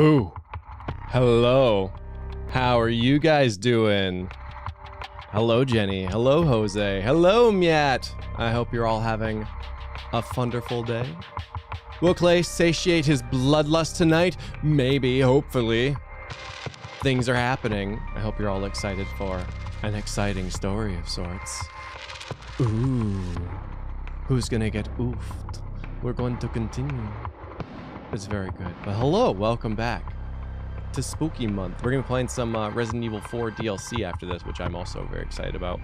Who? Hello. How are you guys doing? Hello, Jenny. Hello, Jose. Hello, Miat. I hope you're all having a wonderful day. Will Clay satiate his bloodlust tonight? Maybe, hopefully. Things are happening. I hope you're all excited for an exciting story of sorts. Ooh. Who's gonna get oofed? We're going to continue. It's very good. But hello, welcome back to Spooky Month. We're gonna be playing some Resident Evil 4 DLC after this, which I'm also very excited about.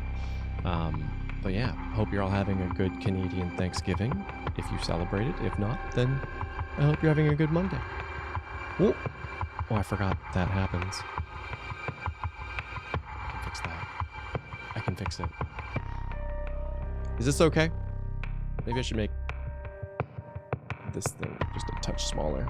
But yeah, hope you're all having a good Canadian Thanksgiving, if you celebrate it. If not, then I hope you're having a good Monday. Oh, I forgot that happens. I can fix that. I can fix it. Is this okay? Maybe I should make this thing just a touch smaller.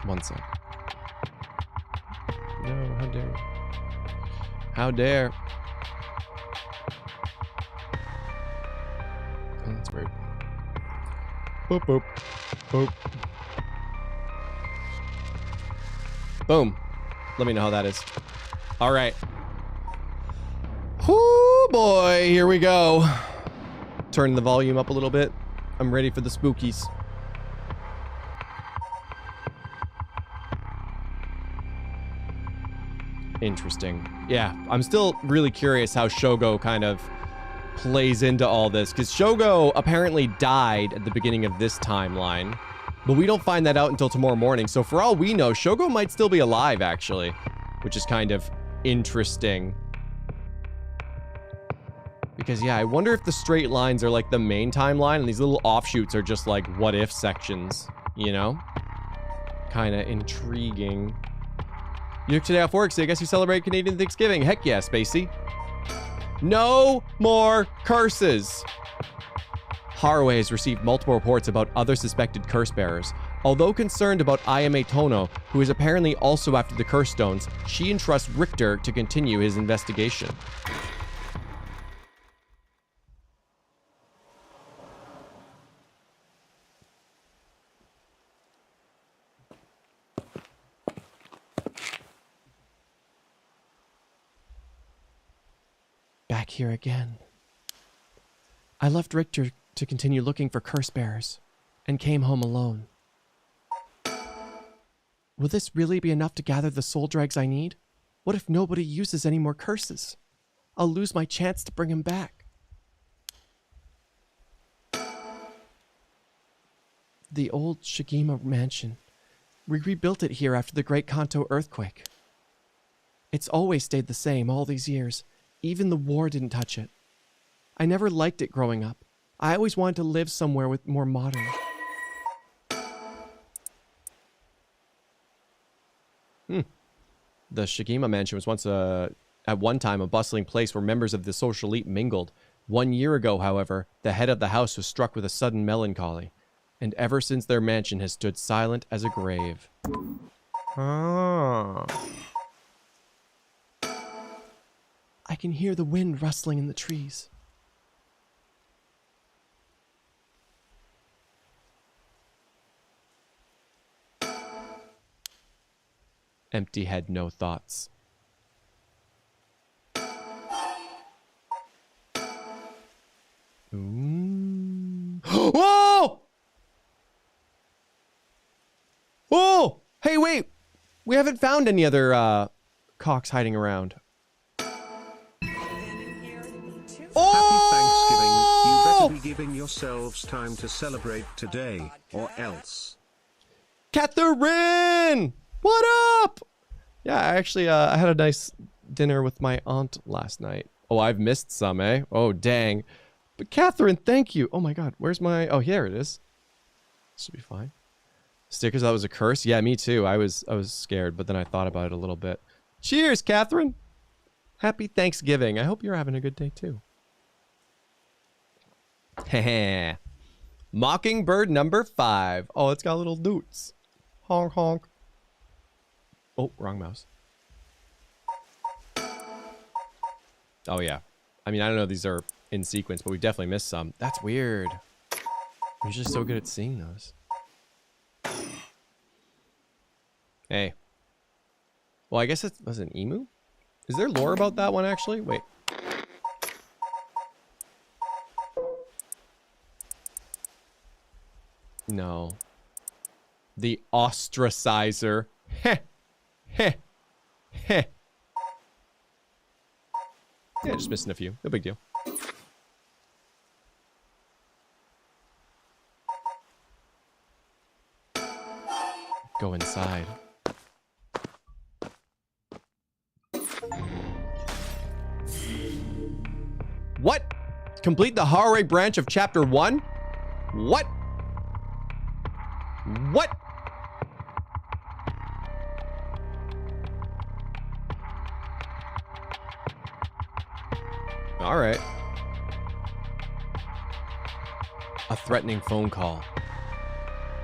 One sec. No, how dare. How dare. Oh, that's weird. Boop, boop, boop. Boom. Let me know how that is. All right. Whoo, boy. Here we go. Turn the volume up a little bit. I'm ready for the spookies. Interesting. Yeah, I'm still really curious how Shogo kind of plays into all this, because Shogo apparently died at the beginning of this timeline, but we don't find that out until tomorrow morning. So for all we know, Shogo might still be alive, actually, which is kind of interesting. Because, yeah, I wonder if the straight lines are like the main timeline and these little offshoots are just like what-if sections, you know? Kind of intriguing. You took today off work, so I guess you celebrate Canadian Thanksgiving. Heck yeah, Spacey. No more curses. Haraway has received multiple reports about other suspected curse bearers. Although concerned about Ayame Tono, who is apparently also after the curse stones, she entrusts Richter to continue his investigation. Back here again. I left Richter to continue looking for curse bearers and came home alone. Will this really be enough to gather the soul dregs I need? What if nobody uses any more curses? I'll lose my chance to bring him back. The old Shigima mansion. We rebuilt it here after the Great Kanto earthquake. It's always stayed the same all these years. Even the war didn't touch it. I never liked it growing up. I always wanted to live somewhere with more modern. The Shigima mansion was once at one time a bustling place where members of the social elite mingled. 1 year ago, however, the head of the house was struck with a sudden melancholy, and ever since their mansion has stood silent as a grave. Ah. I can hear the wind rustling in the trees. Empty head, no thoughts. Ooh. Whoa! Whoa! Hey, wait! We haven't found any other cocks hiding around. Happy Thanksgiving. You better be giving yourselves time to celebrate today, or else. Catherine! What up? Yeah, actually, I had a nice dinner with my aunt last night. Oh, I've missed some, eh? Oh, dang. But Catherine, thank you. Oh my god, where's my... Oh, here it is. This should be fine. Stickers, that was a curse? Yeah, me too. I was scared, but then I thought about it a little bit. Cheers, Catherine! Happy Thanksgiving. I hope you're having a good day, too. Heh. Mockingbird number 5. Oh, it's got little newts. Honk, honk. Oh, wrong mouse. Oh, yeah. I mean, I don't know if these are in sequence, but we definitely missed some. That's weird. We're just so good at seeing those. Hey. Well, I guess it was an emu? Is there lore about that one, actually? Wait. No. The ostracizer. Heh. Heh. Heh. Yeah, just missing a few. No big deal. Go inside. What? Complete the Harai branch of chapter 1? What? What? All right. A threatening phone call.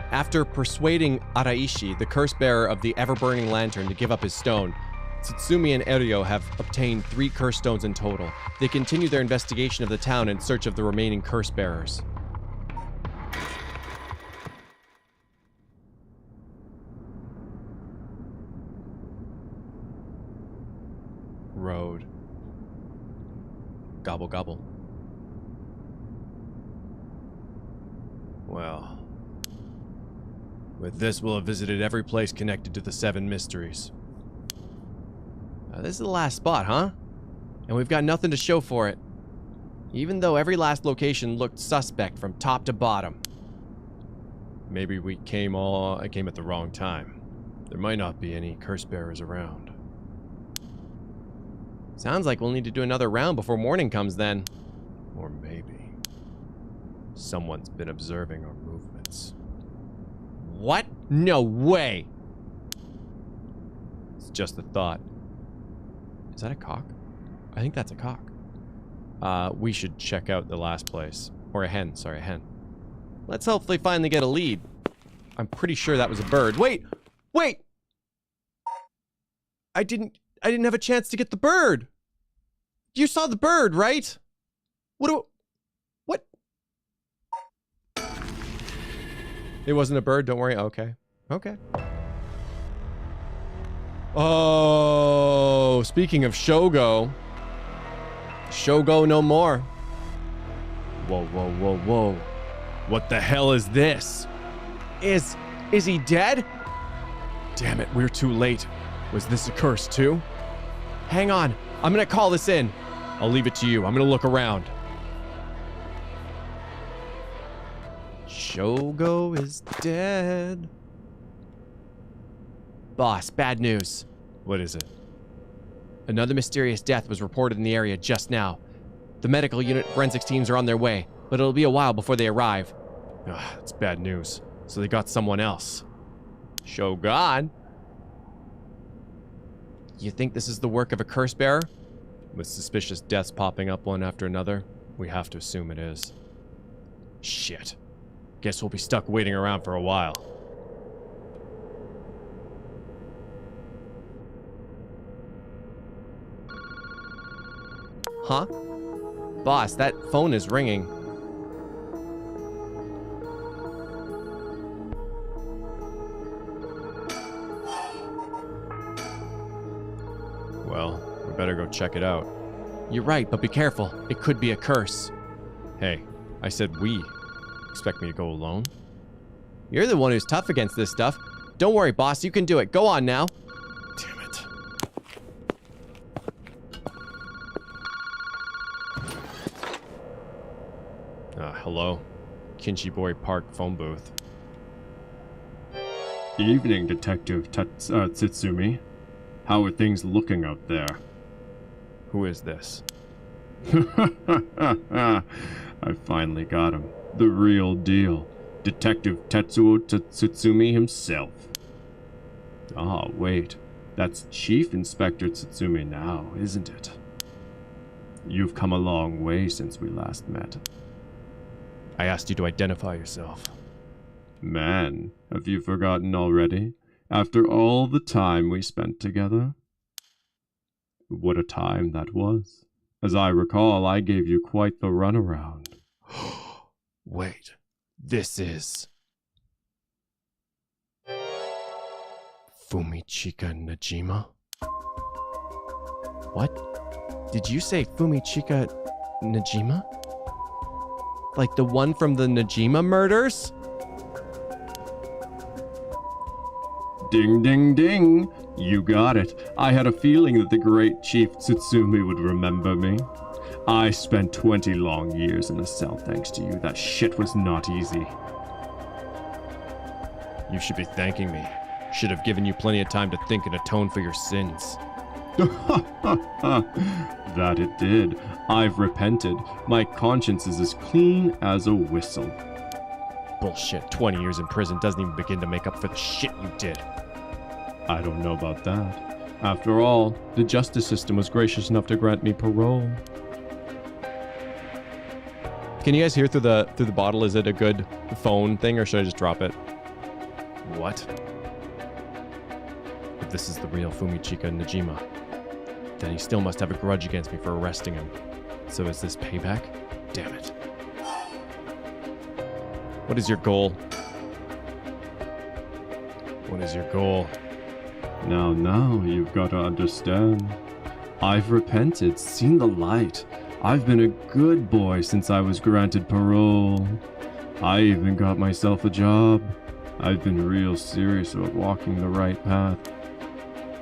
After persuading Araishi, the curse bearer of the ever-burning lantern, to give up his stone, Tsutsumi and Eryo have obtained 3 curse stones in total. They continue their investigation of the town in search of the remaining curse bearers. Road. Gobble gobble. Well, with this we'll have visited every place connected to the 7 mysteries. This is the last spot, huh? And we've got nothing to show for it. Even though every last location looked suspect from top to bottom. Maybe we came at the wrong time. There might not be any curse bearers around. Sounds like we'll need to do another round before morning comes then. Or maybe someone's been observing our movements. What? No way! It's just a thought. Is that a cock? I think that's a cock. We should check out the last place. Or a hen, sorry, a hen. Let's hopefully finally get a lead. I'm pretty sure that was a bird. Wait! Wait! I didn't have a chance to get the bird! You saw the bird, right? What? It wasn't a bird, don't worry. Okay. Okay. Oh, speaking of Shogo. Shogo no more. Whoa, whoa, whoa, whoa. What the hell is this? Is he dead? Damn it, we're too late. Was this a curse too? Hang on, I'm gonna call this in. I'll leave it to you. I'm gonna look around. Shogo is dead. Boss, bad news. What is it? Another mysterious death was reported in the area just now. The medical unit forensics teams are on their way, but it'll be a while before they arrive. Ugh, it's bad news. So they got someone else. Shogun? You think this is the work of a curse bearer? With suspicious deaths popping up one after another, we have to assume it is. Shit. Guess we'll be stuck waiting around for a while. Huh? Boss, that phone is ringing. Well, we better go check it out. You're right, but be careful. It could be a curse. Hey, I said we. Expect me to go alone? You're the one who's tough against this stuff. Don't worry, boss. You can do it. Go on now. Damn it. Hello? Kinchibori Park phone booth. Evening, Detective Tsutsumi. How are things looking out there? Who is this? I finally got him. The real deal. Detective Tetsuo Tsutsumi himself. Ah, wait. That's Chief Inspector Tsutsumi now, isn't it? You've come a long way since we last met. I asked you to identify yourself. Man, have you forgotten already? After all the time we spent together? What a time that was. As I recall, I gave you quite the runaround. Wait, this is... Fumichika Najima? What? Did you say Fumichika Najima? Like the one from the Najima murders? Ding, ding, ding. You got it. I had a feeling that the great Chief Tsutsumi would remember me. I spent 20 long years in a cell thanks to you. That shit was not easy. You should be thanking me. Should have given you plenty of time to think and atone for your sins. That it did. I've repented. My conscience is as clean as a whistle. Bullshit. 20 years in prison doesn't even begin to make up for the shit you did. I don't know about that. After all, the justice system was gracious enough to grant me parole. Can you guys hear through the bottle? Is it a good phone thing, or should I just drop it? What? If this is the real Fumichika Najima, then he still must have a grudge against me for arresting him. So is this payback? Damn it. What is your goal? What is your goal? Now, you've got to understand. I've repented, seen the light. I've been a good boy since I was granted parole. I even got myself a job. I've been real serious about walking the right path.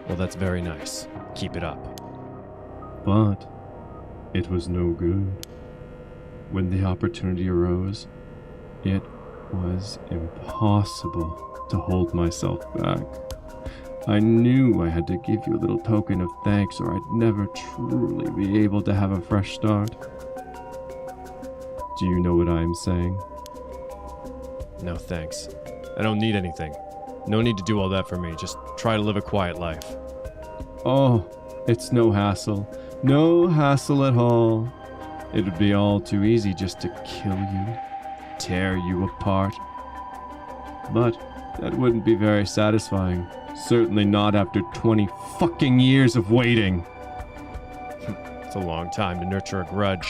Well, that's very nice. Keep it up. But it was no good. When the opportunity arose, it was impossible to hold myself back. I knew I had to give you a little token of thanks, or I'd never truly be able to have a fresh start. Do you know what I'm saying? No thanks. I don't need anything. No need to do all that for me. Just try to live a quiet life. Oh, it's no hassle. No hassle at all. It would be all too easy just to kill you, tear you apart. But that wouldn't be very satisfying. Certainly not after 20 fucking years of waiting. It's a long time to nurture a grudge.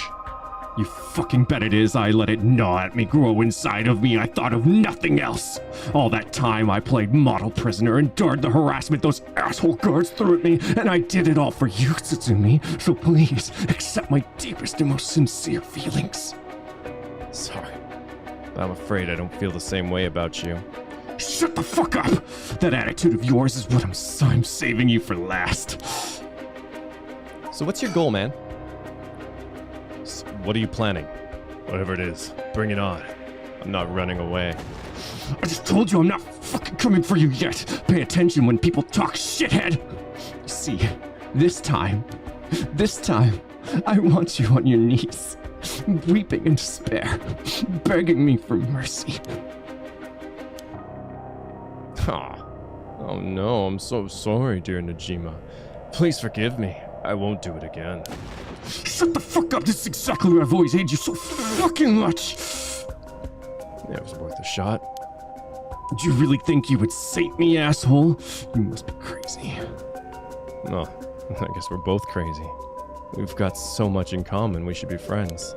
You fucking bet it is. I let it gnaw at me, grow inside of me. I thought of nothing else. All that time I played model prisoner, endured the harassment those asshole guards threw at me, and I did it all for you, Tsutsumi. So please, accept my deepest and most sincere feelings. Sorry, but I'm afraid I don't feel the same way about you. Shut the fuck up! That attitude of yours is what I'm saving you for last. So what's your goal, man? What are you planning? Whatever it is, bring it on. I'm not running away. I just told you I'm not fucking coming for you yet. Pay attention when people talk, shithead. See, this time, I want you on your knees, weeping in despair, begging me for mercy. Oh no, I'm so sorry, dear Najima. Please forgive me. I won't do it again. Shut the fuck up! This is exactly what I've always hated you so fucking much! Yeah, it was worth a shot. Did you really think you would save me, asshole? You must be crazy. No, I guess we're both crazy. We've got so much in common, we should be friends.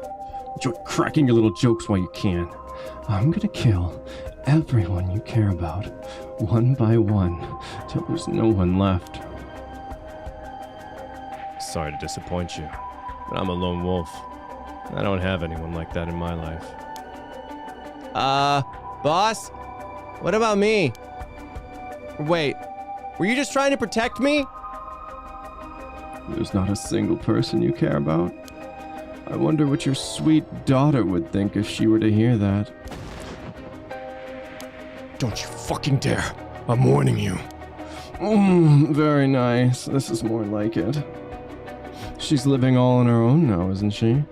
Enjoy cracking your little jokes while you can. I'm gonna kill everyone you care about, one by one, till there's no one left. Sorry to disappoint you, but I'm a lone wolf. I don't have anyone like that in my life. Boss? What about me? Wait, were you just trying to protect me? There's not a single person you care about. I wonder what your sweet daughter would think if she were to hear that. Don't you fucking dare. I'm warning you. Very nice. This is more like it. She's living all on her own now, isn't she?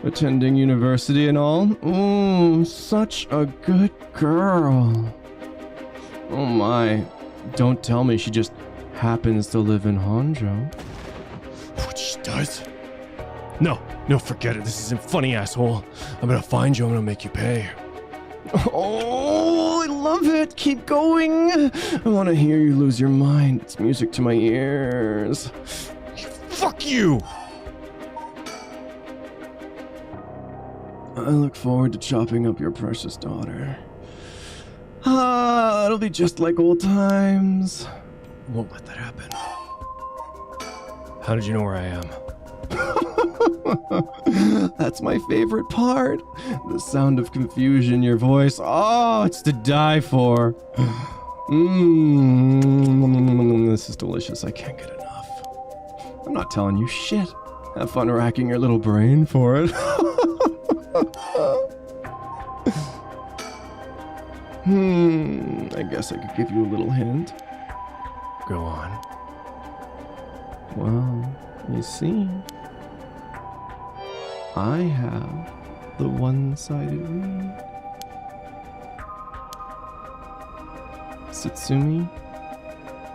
Attending university and all? Such a good girl. Oh my. Don't tell me she just happens to live in Honjo. What she does? No, forget it. This isn't funny, asshole. I'm gonna find you. I'm gonna make you pay. Oh, I love it. Keep going. I want to hear you lose your mind. It's music to my ears. Fuck you! I look forward to chopping up your precious daughter. It'll be just like old times. Won't let that happen. How did you know where I am? That's my favorite part. The sound of confusion in your voice. Oh, it's to die for. This is delicious. I can't get enough. I'm not telling you shit. Have fun racking your little brain for it. I guess I could give you a little hint. Go on. Well, you see, I have the one-sided reed. Satsumi,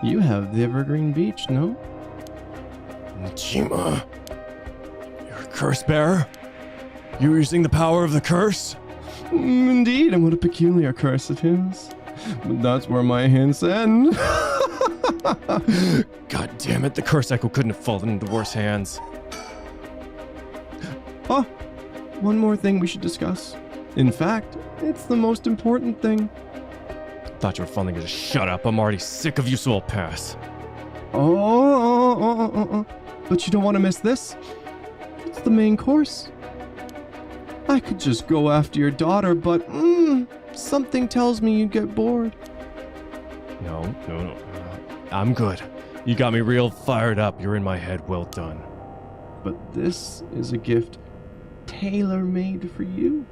you have the Evergreen Beach, no? Najima, you're a curse bearer? You're using the power of the curse? Indeed, and what a peculiar curse it is. But that's where my hints end. God damn it, the curse echo couldn't have fallen into worse hands. Oh, one more thing we should discuss. In fact, it's the most important thing. Thought you were finally gonna shut up. I'm already sick of you, so I'll pass. But you don't want to miss this? It's the main course. I could just go after your daughter, but something tells me you'd get bored. No. I'm good. You got me real fired up. You're in my head. Well done. But this is a gift tailor-made for you.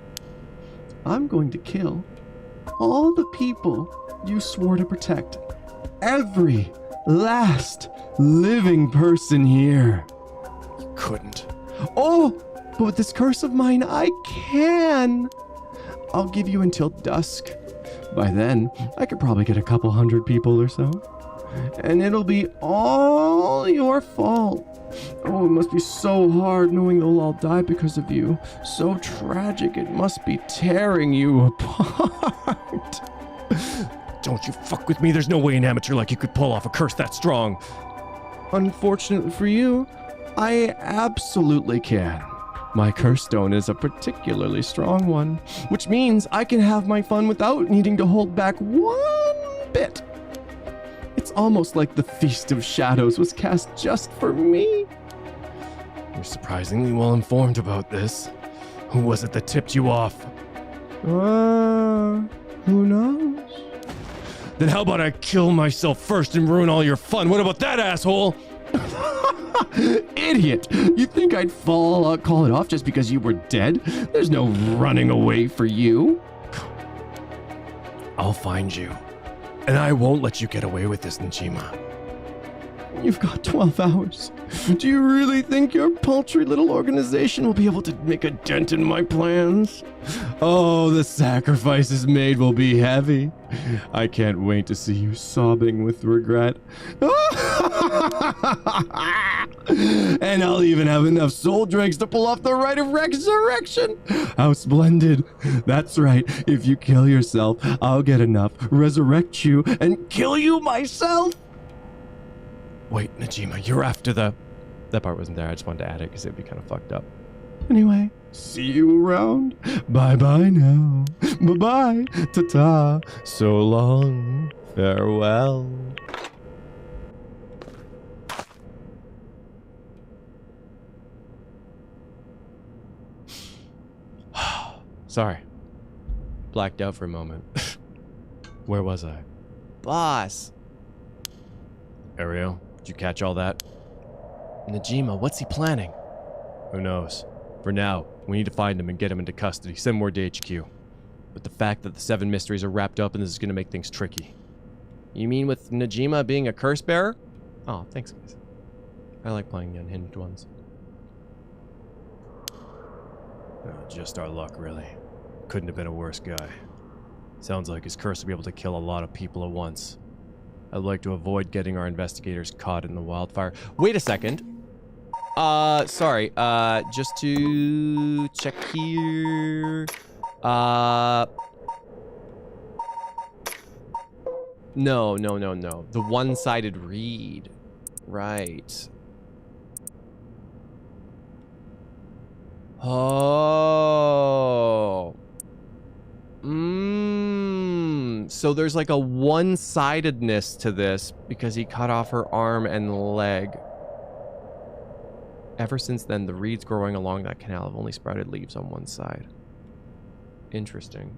I'm going to kill all the people you swore to protect. Every last living person here. You couldn't. Oh, but with this curse of mine, I can. I'll give you until dusk. By then, I could probably get a couple hundred people or so. And it'll be all your fault. Oh, it must be so hard knowing they'll all die because of you. So tragic, it must be tearing you apart. Don't you fuck with me. There's no way an amateur like you could pull off a curse that strong. Unfortunately for you, I absolutely can. My curse stone is a particularly strong one, which means I can have my fun without needing to hold back one bit. It's almost like the Feast of Shadows was cast just for me. You're surprisingly well informed about this. Who was it that tipped you off? Who knows? Then how about I kill myself first and ruin all your fun? What about that, asshole? Idiot! You think I'd call it off just because you were dead? There's no running away for you. I'll find you. And I won't let you get away with this, Najima. You've got 12 hours. Do you really think your paltry little organization will be able to make a dent in my plans? Oh, the sacrifices made will be heavy. I can't wait to see you sobbing with regret. And I'll even have enough soul drinks to pull off the rite of resurrection. How splendid. That's right. If you kill yourself, I'll get enough, resurrect you, and kill you myself. Wait, Najima, you're after the... That part wasn't there. I just wanted to add it because it'd be kind of fucked up. Anyway, see you around. Bye-bye now. Bye-bye. Ta-ta. So long. Farewell. Sorry. Blacked out for a moment. Where was I? Boss. Ariel, did you catch all that? Najima, what's he planning? Who knows? For now, we need to find him and get him into custody. Send word to HQ. But the fact that the 7 mysteries are wrapped up in this is going to make things tricky. You mean with Najima being a curse bearer? Oh, thanks, guys. I like playing the unhinged ones. Oh, just our luck, really. Couldn't have been a worse guy. Sounds like his curse will be able to kill a lot of people at once. I'd like to avoid getting our investigators caught in the wildfire. Wait a second. Sorry. Just to check here. No. The one-sided read. Right. Oh. So there's like a one-sidedness to this because he cut off her arm and leg. Ever since then, the reeds growing along that canal have only sprouted leaves on one side. Interesting.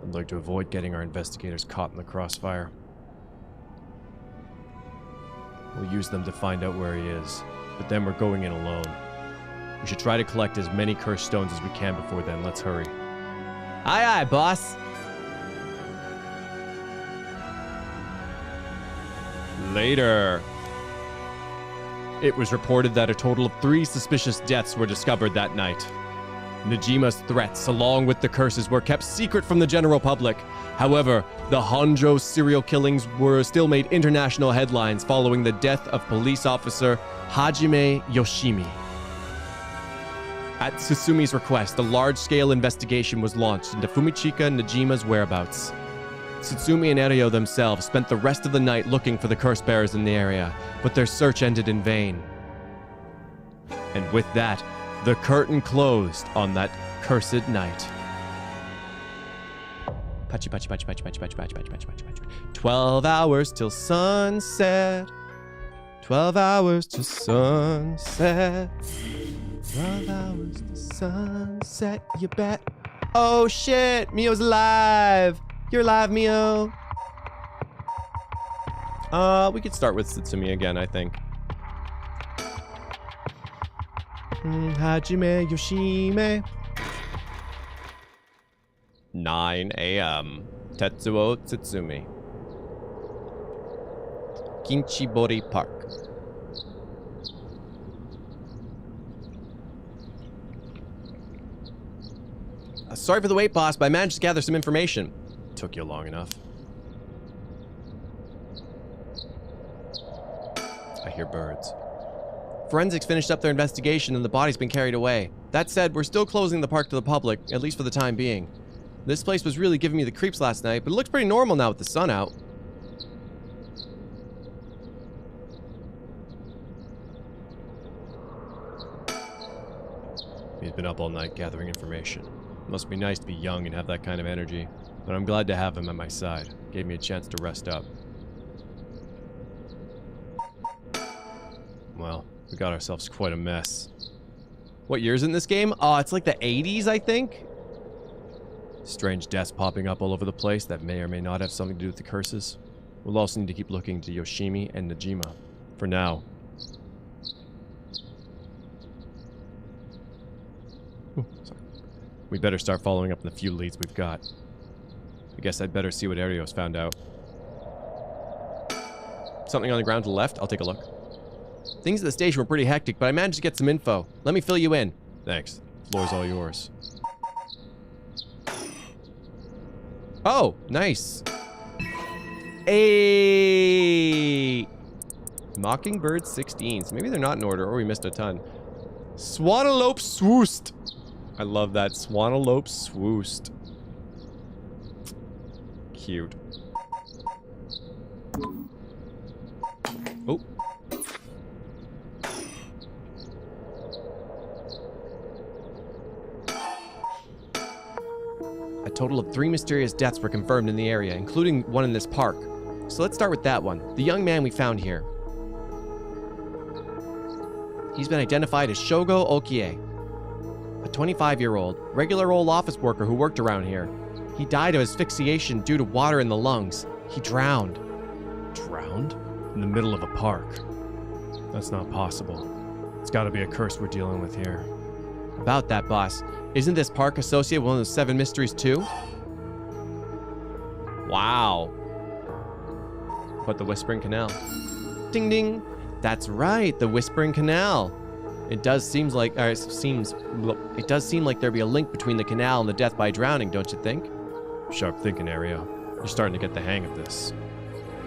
I'd like to avoid getting our investigators caught in the crossfire. We'll use them to find out where he is, but then we're going in alone. We should try to collect as many cursed stones as we can before then. Let's hurry. Aye, aye, boss. Later. It was reported that a total of 3 suspicious deaths were discovered that night. Nejima's threats, along with the curses, were kept secret from the general public. However, the Honjo serial killings were still made international headlines following the death of police officer Hajime Yoshimi. At Tsusumi's request, a large-scale investigation was launched into Fumichika Nejima's whereabouts. Tsutsumi and Eryo themselves spent the rest of the night looking for the curse bearers in the area, but their search ended in vain. And with that, the curtain closed on that cursed night. 12 hours till sunset. 12 hours till sunset. 12 hours till sunset, you bet. Oh shit, Mio's alive. You're alive, Mio. We could start with Tsutsumi again, I think. Hajime Yoshime. 9 a.m. Tetsuo Tsutsumi. Kinchibori Park. Sorry for the wait, boss, but I managed to gather some information. Took you long enough. I hear birds. Forensics finished up their investigation and the body's been carried away. That said, we're still closing the park to the public, at least for the time being. This place was really giving me the creeps last night, but it looks pretty normal now with the sun out. He's been up all night gathering information. Must be nice to be young and have that kind of energy, but I'm glad to have him at my side. Gave me a chance to rest up. Well, we got ourselves quite a mess. What year is in this game? Oh, it's like the 80s, I think? Strange deaths popping up all over the place that may or may not have something to do with the curses. We'll also need to keep looking to Yoshimi and Nejima. For now. Ooh, sorry. We better start following up on the few leads we've got. I guess I'd better see what Eryo's found out. Something on the ground to the left? I'll take a look. Things at the station were pretty hectic, but I managed to get some info. Let me fill you in. Thanks. The floor's all yours. Oh, nice. Hey! Mockingbird 16s. Maybe they're not in order, or we missed a ton. Swanalope Swoost. I love that. Swanalope Swoost. Cute. Oh. A total of 3 mysterious deaths were confirmed in the area, including one in this park. So let's start with that one. The young man we found here. He's been identified as Shogo Okie, a 25-year-old, regular old office worker who worked around here. He died of asphyxiation due to water in the lungs. He drowned. Drowned? In the middle of a park. That's not possible. It's gotta be a curse we're dealing with here. About that, boss. Isn't this park associated with one of the 7 mysteries too? Wow. But the Whispering Canal. Ding ding. That's right, the Whispering Canal. It does seem like there'd be a link between the canal and the death by drowning, don't you think? Sharp thinking, Eryo. You're starting to get the hang of this.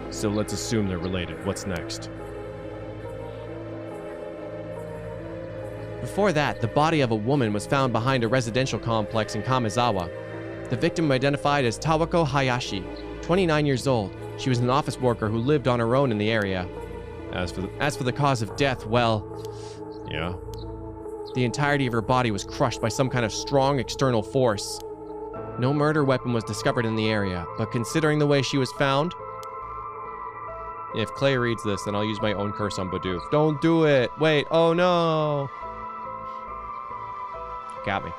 So let's assume they're related. What's next? Before that, the body of a woman was found behind a residential complex in Kamizawa. The victim identified as Tawako Hayashi, 29 years old. She was an office worker who lived on her own in the area. As for the cause of death, well, yeah. The entirety of her body was crushed by some kind of strong external force. No murder weapon was discovered in the area, but considering the way she was found... If Clay reads this, then I'll use my own curse on Bidoof. Don't do it! Wait, oh no! Got me.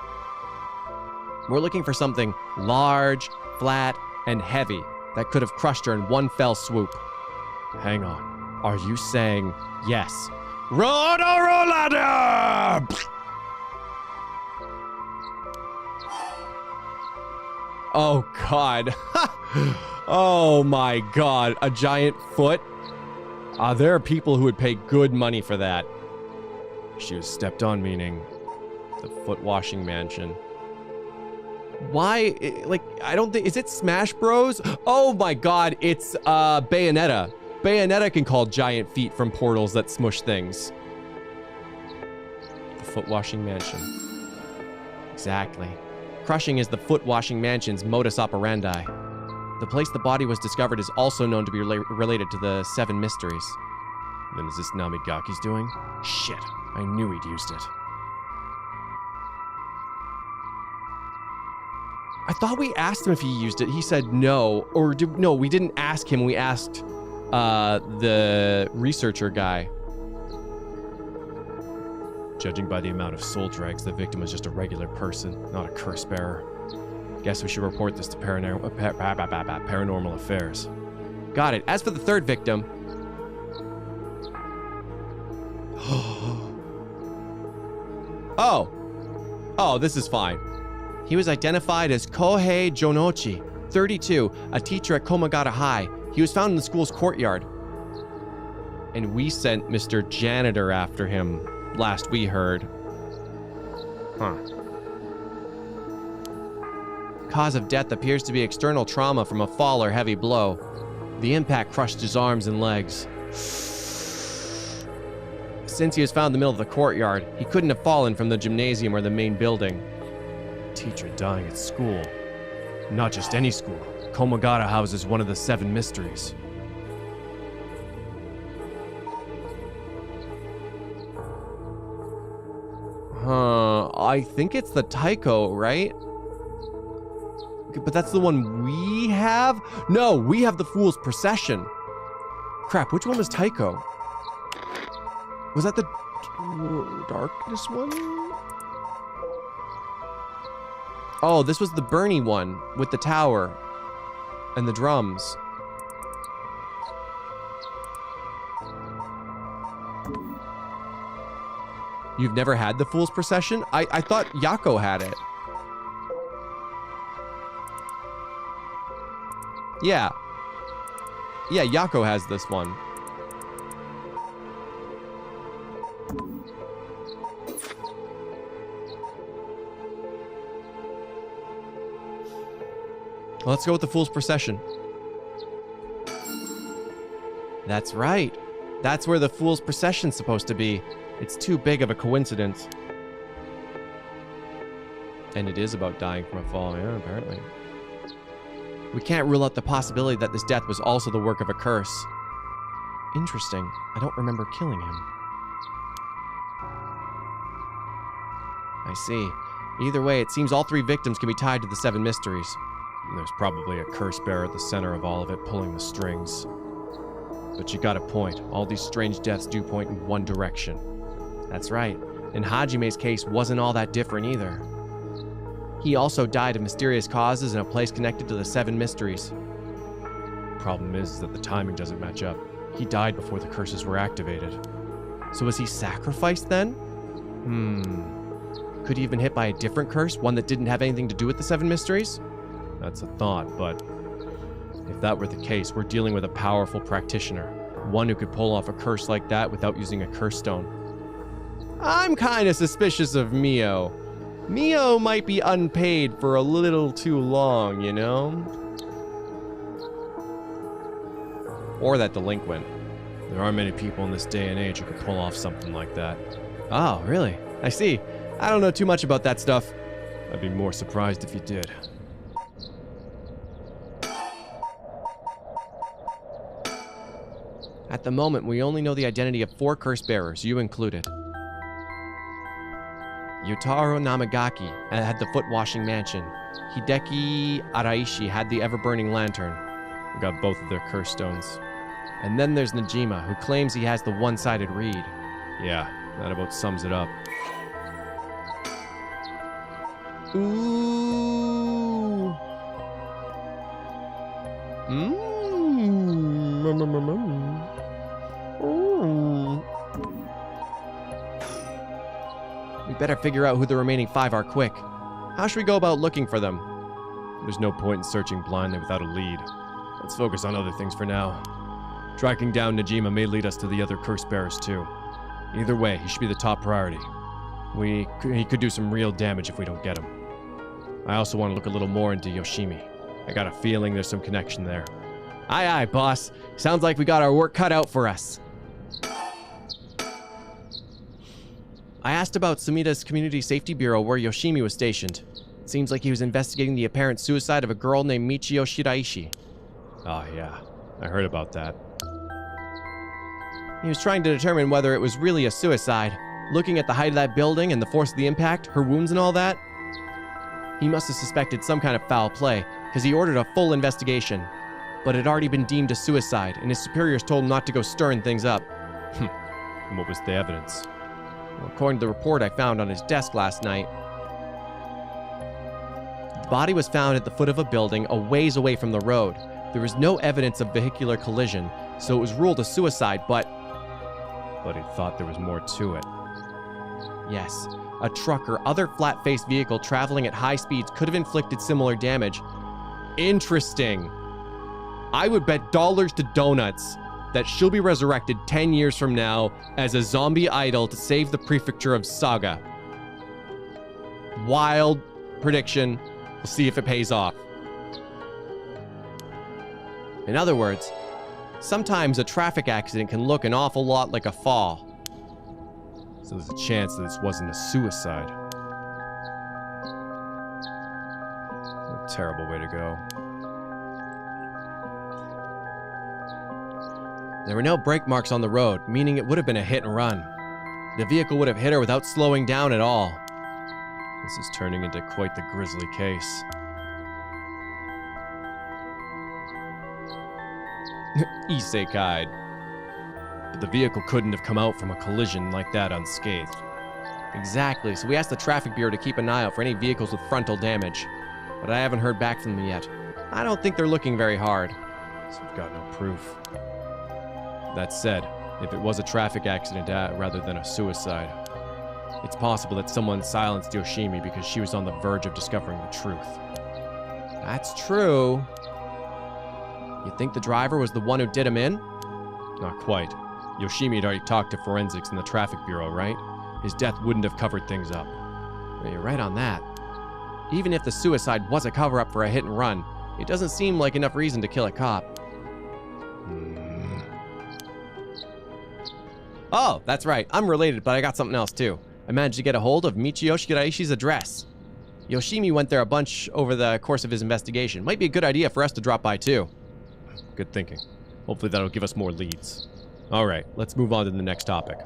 We're looking for something large, flat, and heavy that could have crushed her in one fell swoop. Hang on. Are you saying yes? Roto-Rollator! Oh, God. Oh, my God. A giant foot? There are people who would pay good money for that. She was stepped on, meaning the foot washing mansion. Why? Like, I don't think... Is it Smash Bros? Oh, my God. It's Bayonetta. Bayonetta can call giant feet from portals that smush things. The foot washing mansion. Exactly. Crushing is the foot washing mansion's modus operandi. The place the body was discovered is also known to be related to the 7 mysteries. Then is this Namigaki's doing? Shit, I knew he'd used it. I thought we asked him if he used it. He said no. Or no, we didn't ask him. We asked the researcher guy. Judging by the amount of soul dregs, the victim was just a regular person, not a curse bearer. Guess we should report this to Paranormal Affairs. Got it. As for the 3rd victim... Oh, this is fine. He was identified as Kohei Jonochi, 32, a teacher at Komagata High. He was found in the school's courtyard. And we sent Mr. Janitor after him, last we heard. Huh. Cause of death appears to be external trauma from a fall or heavy blow. The impact crushed his arms and legs. Since he was found in the middle of the courtyard, he couldn't have fallen from the gymnasium or the main building. Teacher dying at school. Not just any school. Komagata houses one of the 7 mysteries. I think it's the Taiko, right? But that's the one we have? No, we have the Fool's Procession. Crap, which one was Taiko? Was that the Darkness one? Oh, this was the Bernie one with the tower and the drums. You've never had the Fool's Procession? I thought Yako had it. Yeah. Yeah, Yako has this one. Let's go with the Fool's Procession. That's right. That's where the Fool's Procession's supposed to be. It's too big of a coincidence. And it is about dying from a fall, yeah, apparently. We can't rule out the possibility that this death was also the work of a curse. Interesting. I don't remember killing him. I see. Either way, it seems all 3 victims can be tied to the 7 mysteries. There's probably a curse bearer at the center of all of it, pulling the strings. But you got a point. All these strange deaths do point in one direction. That's right. And Hajime's case wasn't all that different either. He also died of mysterious causes in a place connected to the 7 mysteries. Problem is that the timing doesn't match up. He died before the curses were activated. So was he sacrificed then? Could he have been hit by a different curse? One that didn't have anything to do with the 7 mysteries? That's a thought, but if that were the case, we're dealing with a powerful practitioner. One who could pull off a curse like that without using a curse stone. I'm kind of suspicious of Mio. Mio might be unpaid for a little too long, you know? Or that delinquent. There aren't many people in this day and age who could pull off something like that. Oh, really? I see. I don't know too much about that stuff. I'd be more surprised if you did. At the moment, we only know the identity of 4 curse bearers, you included. Yutaro Namagaki had the foot-washing mansion. Hideki Araishi had the ever-burning lantern. We got both of their curse stones. And then there's Najima, who claims he has the one-sided reed. Yeah, that about sums it up. Ooh. We better figure out who the remaining 5 are quick. How should we go about looking for them? There's no point in searching blindly without a lead. Let's focus on other things for now. Tracking down Najima may lead us to the other curse bearers too. Either way, he should be the top priority. He could do some real damage if we don't get him. I also want to look a little more into Yoshimi. I got a feeling there's some connection there. Aye aye, boss. Sounds like we got our work cut out for us. I asked about Sumida's Community Safety Bureau where Yoshimi was stationed. It seems like he was investigating the apparent suicide of a girl named Michio Shiraishi. Oh yeah, I heard about that. He was trying to determine whether it was really a suicide, looking at the height of that building and the force of the impact, her wounds and all that. He must have suspected some kind of foul play, because he ordered a full investigation. But it had already been deemed a suicide, and his superiors told him not to go stirring things up. And what was the evidence? Well, according to the report I found on his desk last night, the body was found at the foot of a building a ways away from the road. There was no evidence of vehicular collision, so it was ruled a suicide, but he thought there was more to it. Yes, a truck or other flat-faced vehicle traveling at high speeds could have inflicted similar damage. Interesting. I would bet dollars to donuts that she'll be resurrected 10 years from now as a zombie idol to save the prefecture of Saga. Wild prediction. We'll see if it pays off. In other words, sometimes a traffic accident can look an awful lot like a fall. So there's a chance that this wasn't a suicide. What a terrible way to go. There were no brake marks on the road, meaning it would have been a hit and run. The vehicle would have hit her without slowing down at all. This is turning into quite the grisly case. Isekai. But the vehicle couldn't have come out from a collision like that unscathed. Exactly, so we asked the traffic bureau to keep an eye out for any vehicles with frontal damage. But I haven't heard back from them yet. I don't think they're looking very hard. So we've got no proof. That said, if it was a traffic accident rather than a suicide, it's possible that someone silenced Yoshimi because she was on the verge of discovering the truth. That's true. You think the driver was the one who did him in? Not quite. Yoshimi had already talked to forensics in the traffic bureau, right? His death wouldn't have covered things up. Well, you're right on that. Even if the suicide was a cover-up for a hit and run, it doesn't seem like enough reason to kill a cop. Oh, that's right. I'm related, but I got something else too. I managed to get a hold of Michio Shiraishi's address. Yoshimi went there a bunch over the course of his investigation. Might be a good idea for us to drop by too. Good thinking. Hopefully that'll give us more leads. Alright, let's move on to the next topic.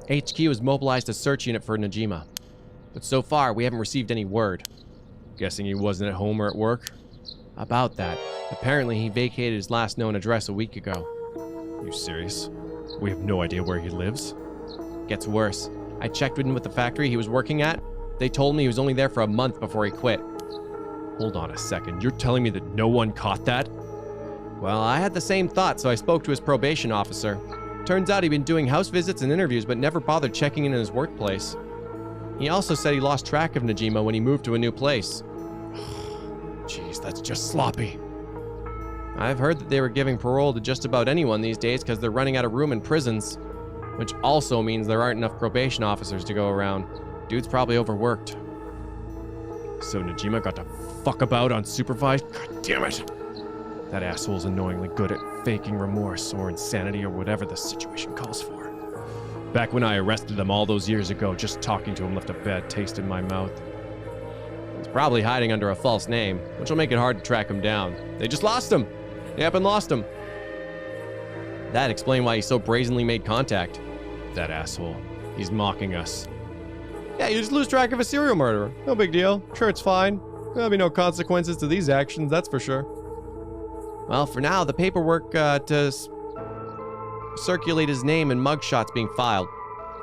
HQ has mobilized a search unit for Najima. But so far, we haven't received any word. Guessing he wasn't at home or at work? About that. Apparently he vacated his last known address a week ago. Are you serious? We have no idea where he lives? Gets worse. I checked with him at the factory he was working at. They told me he was only there for a month before he quit. Hold on a second. You're telling me that no one caught that? Well, I had the same thought, so I spoke to his probation officer. Turns out he'd been doing house visits and interviews, but never bothered checking in his workplace. He also said he lost track of Najima when he moved to a new place. Jeez, that's just sloppy. I've heard that they were giving parole to just about anyone these days because they're running out of room in prisons. Which also means there aren't enough probation officers to go around. Dude's probably overworked. So Najima got to fuck about unsupervised? God damn it. That asshole's annoyingly good at faking remorse or insanity or whatever the situation calls for. Back when I arrested them all those years ago, just talking to him left a bad taste in my mouth. He's probably hiding under a false name, which will make it hard to track him down. They just lost him. Yep, and lost him. That explained why he so brazenly made contact. That asshole. He's mocking us. Yeah, you just lose track of a serial murderer. No big deal. Sure, it's fine. There'll be no consequences to these actions, that's for sure. Well, for now, the paperwork to circulate his name and mugshots being filed.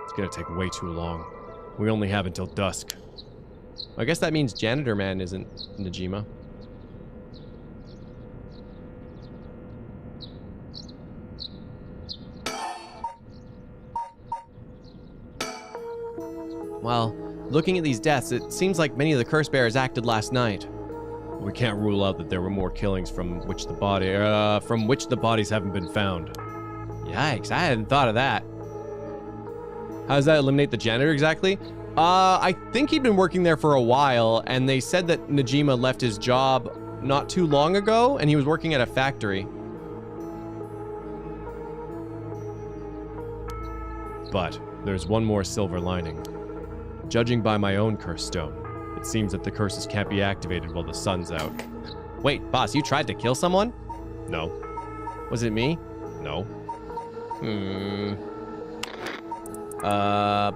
It's gonna take way too long. We only have until dusk. I guess that means Janitor Man isn't Najima. Well, looking at these deaths, it seems like many of the curse bearers acted last night. We can't rule out that there were more killings from which the bodies haven't been found. Yikes, I hadn't thought of that. How does that eliminate the janitor exactly? I think he'd been working there for a while, and they said that Najima left his job not too long ago, and he was working at a factory. But there's one more silver lining. Judging by my own curse stone, it seems that the curses can't be activated while the sun's out. Wait, boss, you tried to kill someone? No. Was it me? No. I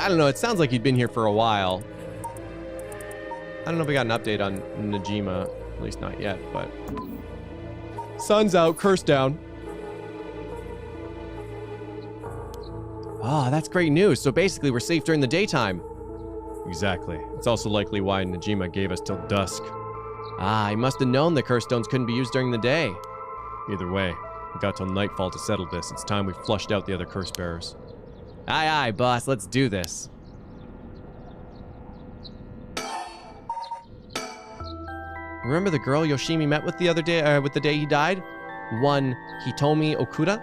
don't know, it sounds like he'd been here for a while. I don't know if we got an update on Najima, at least not yet, but... Sun's out, curse down. Ah, that's great news. So basically we're safe during the daytime. Exactly. It's also likely why Najima gave us till dusk. Ah, he must have known the curse stones couldn't be used during the day. Either way, we got till nightfall to settle this. It's time we flushed out the other curse bearers. Aye, aye, boss, let's do this. Remember the girl Yoshimi met with the other day, with the day he died? One Hitomi Okuda?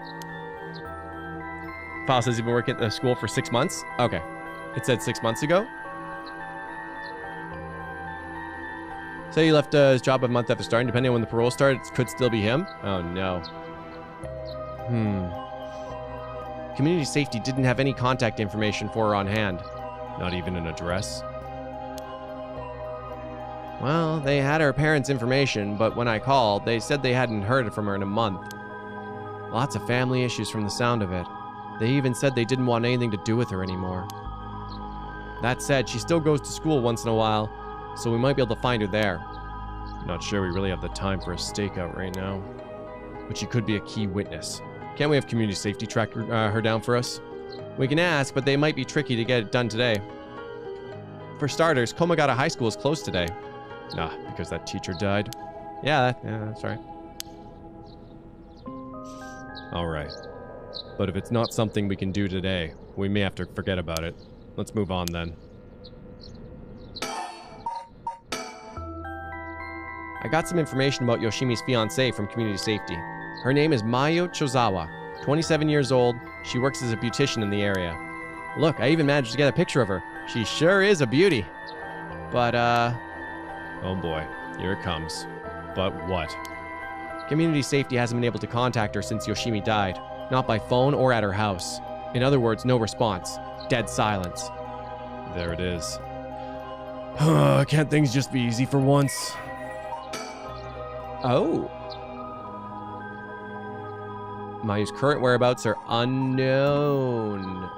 File says he's been working at the school for 6 months? Okay. It said 6 months ago? So he left his job a month after starting. Depending on when the parole started, it could still be him? Oh no. Community safety didn't have any contact information for her on hand. Not even an address? Well, they had her parents' information, but when I called, they said they hadn't heard from her in a month. Lots of family issues from the sound of it. They even said they didn't want anything to do with her anymore. That said, she still goes to school once in a while, so we might be able to find her there. Not sure we really have the time for a stakeout right now. But she could be a key witness. Can't we have community safety track her down for us? We can ask, but they might be tricky to get it done today. For starters, Komagata High School is closed today. Nah, because that teacher died. Yeah, that's right. Alright. But if it's not something we can do today, we may have to forget about it. Let's move on then. I got some information about Yoshimi's fiancée from Community Safety. Her name is Mayo Chozawa, 27 years old. She works as a beautician in the area. Look, I even managed to get a picture of her. She sure is a beauty. But, oh boy, here it comes. But what? Community Safety hasn't been able to contact her since Yoshimi died. Not by phone or at her house. In other words, no response. Dead silence. There it is. Can't things just be easy for once? Oh. Mayu's current whereabouts are unknown.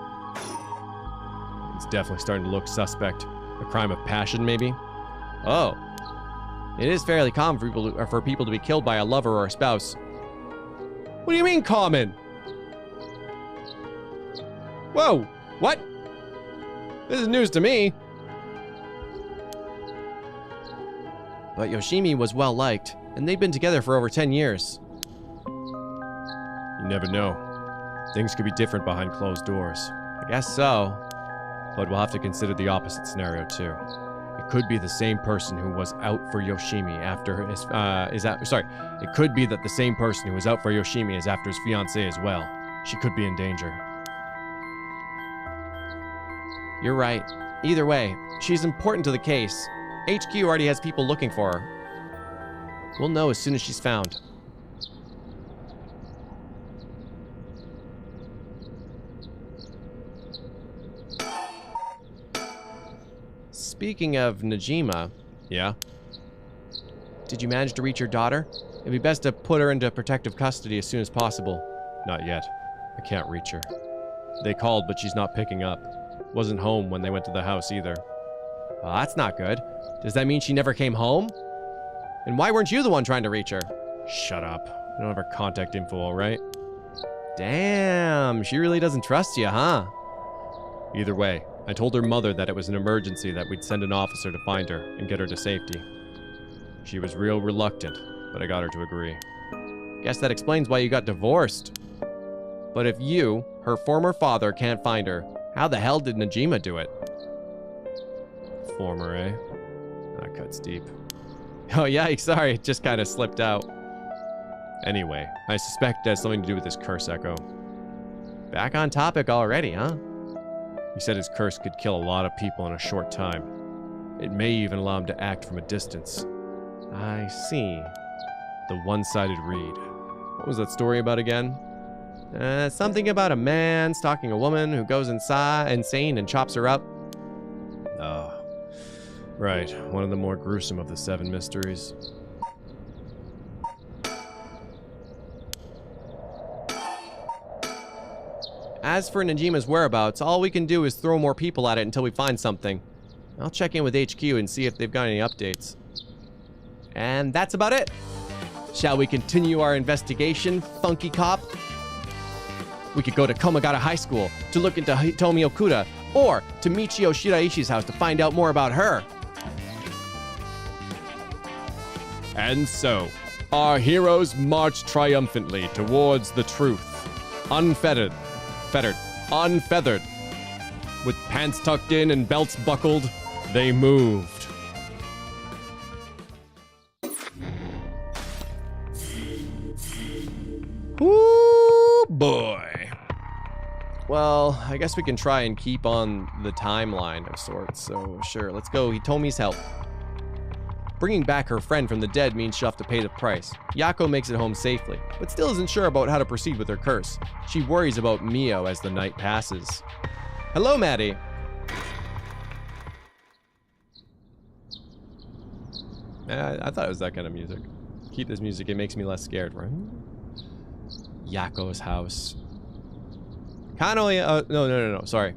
It's definitely starting to look suspect. A crime of passion, maybe? Oh. It is fairly common for people to be killed by a lover or a spouse. What do you mean, common? Whoa! What? This is news to me. But Yoshimi was well liked, and they'd been together for over 10 years. You never know. Things could be different behind closed doors. I guess so. But we'll have to consider the opposite scenario too. It could be the same person who was out for Yoshimi after his, it could be that the same person who was out for Yoshimi is after his fiancée as well. She could be in danger. You're right. Either way, she's important to the case. HQ already has people looking for her. We'll know as soon as she's found. Speaking of Najima, yeah? Did you manage to reach your daughter? It'd be best to put her into protective custody as soon as possible. Not yet. I can't reach her. They called, but she's not picking up. Wasn't home when they went to the house either. Well, that's not good. Does that mean she never came home? And why weren't you the one trying to reach her? Shut up. I don't have her contact info, alright? Damn, she really doesn't trust you, huh? Either way, I told her mother that it was an emergency, that we'd send an officer to find her and get her to safety. She was real reluctant, but I got her to agree. Guess that explains why you got divorced. But if you, her former father, can't find her, how the hell did Najima do it? Former, eh? That cuts deep. Oh, yikes, sorry, it just kind of slipped out. Anyway, I suspect it has something to do with this curse echo. Back on topic already, huh? He said his curse could kill a lot of people in a short time. It may even allow him to act from a distance. I see. The one-sided read. What was that story about again? Something about a man stalking a woman who goes insane and chops her up. Oh. Right, one of the more gruesome of the 7 mysteries. As for Najima's whereabouts, all we can do is throw more people at it until we find something. I'll check in with HQ and see if they've got any updates. And that's about it. Shall we continue our investigation, Funky Cop? We could go to Komagata High School to look into Hitomi Okuda, or to Michio Shiraishi's house to find out more about her. And so, our heroes march triumphantly towards the truth. Unfettered. With pants tucked in and belts buckled, they moved. Ooh, boy. Well, I guess we can try and keep on the timeline of sorts, so sure, let's go Hitomi's help. Bringing back her friend from the dead means she'll have to pay the price. Yako makes it home safely, but still isn't sure about how to proceed with her curse. She worries about Mio as the night passes. Hello, Maddie. I thought it was that kind of music. Keep this music, it makes me less scared, right? Yako's house. Kanoya, no, sorry.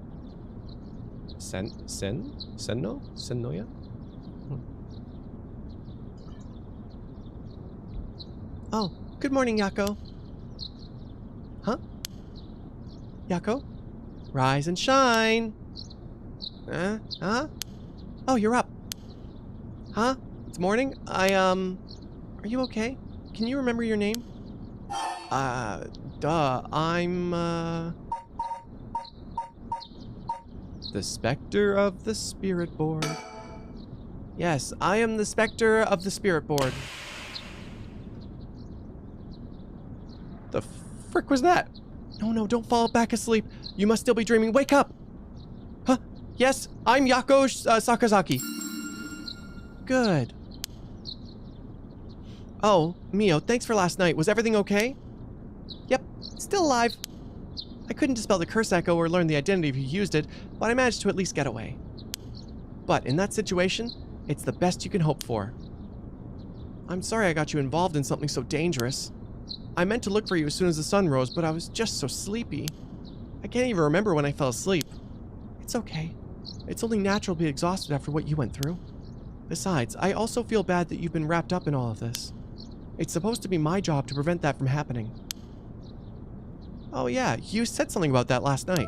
Sennoya? Oh, good morning, Yako. Huh? Yako? Rise and shine. Huh? Oh, you're up. Huh? It's morning? Are you okay? Can you remember your name? I'm, the Spectre of the Spirit Board. Yes, I am the Spectre of the Spirit Board. The frick was that? No, don't fall back asleep. You must still be dreaming. Wake up! Huh? Yes, I'm Yako Sakazaki. Good. Oh, Mio, thanks for last night. Was everything okay? Yep, still alive. I couldn't dispel the curse echo or learn the identity of who used it, but I managed to at least get away. But in that situation, it's the best you can hope for. I'm sorry I got you involved in something so dangerous. I meant to look for you as soon as the sun rose, but I was just so sleepy. I can't even remember when I fell asleep. It's okay. It's only natural to be exhausted after what you went through. Besides, I also feel bad that you've been wrapped up in all of this. It's supposed to be my job to prevent that from happening. Oh yeah, you said something about that last night.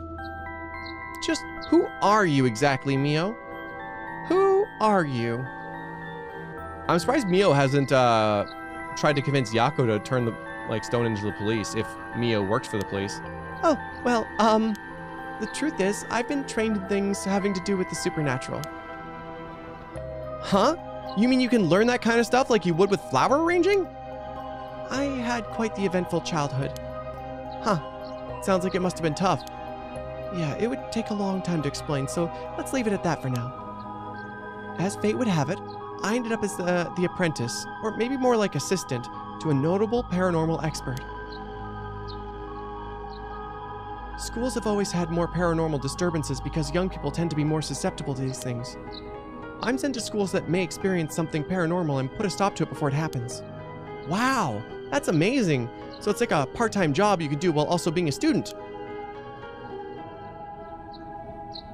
Just who are you exactly, Mio? Who are you? I'm surprised Mio hasn't tried to convince Yako to turn the stone into the police if Mio works for the police. Oh, well, the truth is, I've been trained in things having to do with the supernatural. Huh? You mean you can learn that kind of stuff like you would with flower arranging? I had quite the eventful childhood. Huh. Sounds like it must have been tough. Yeah, it would take a long time to explain, so let's leave it at that for now. As fate would have it, I ended up as the apprentice, or maybe more like assistant, to a notable paranormal expert. Schools have always had more paranormal disturbances because young people tend to be more susceptible to these things. I'm sent to schools that may experience something paranormal and put a stop to it before it happens. Wow, that's amazing. So it's like a part-time job you can do while also being a student.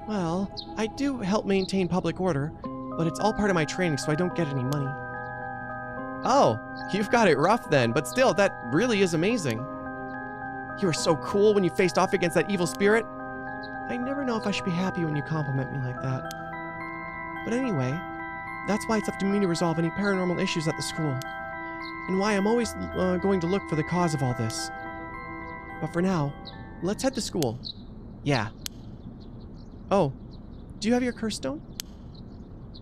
Well, I do help maintain public order, but it's all part of my training, so I don't get any money. Oh, you've got it rough then, but still, that really is amazing. You were so cool when you faced off against that evil spirit. I never know if I should be happy when you compliment me like that. But anyway, that's why it's up to me to resolve any paranormal issues at the school, and why I'm always going to look for the cause of all this. But for now, let's head to school. Yeah. Oh, do you have your curse stone?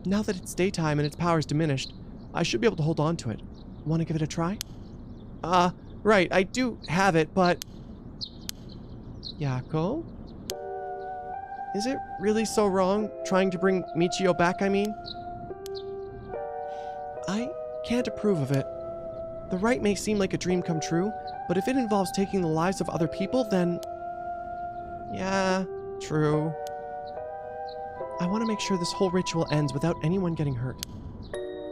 Now that it's daytime and its power's diminished, I should be able to hold on to it. Want to give it a try? Right, I do have it, but... Yako? Is it really so wrong trying to bring Michio back, I mean? I can't approve of it. The rite may seem like a dream come true, but if it involves taking the lives of other people, then... Yeah, true. I want to make sure this whole ritual ends without anyone getting hurt.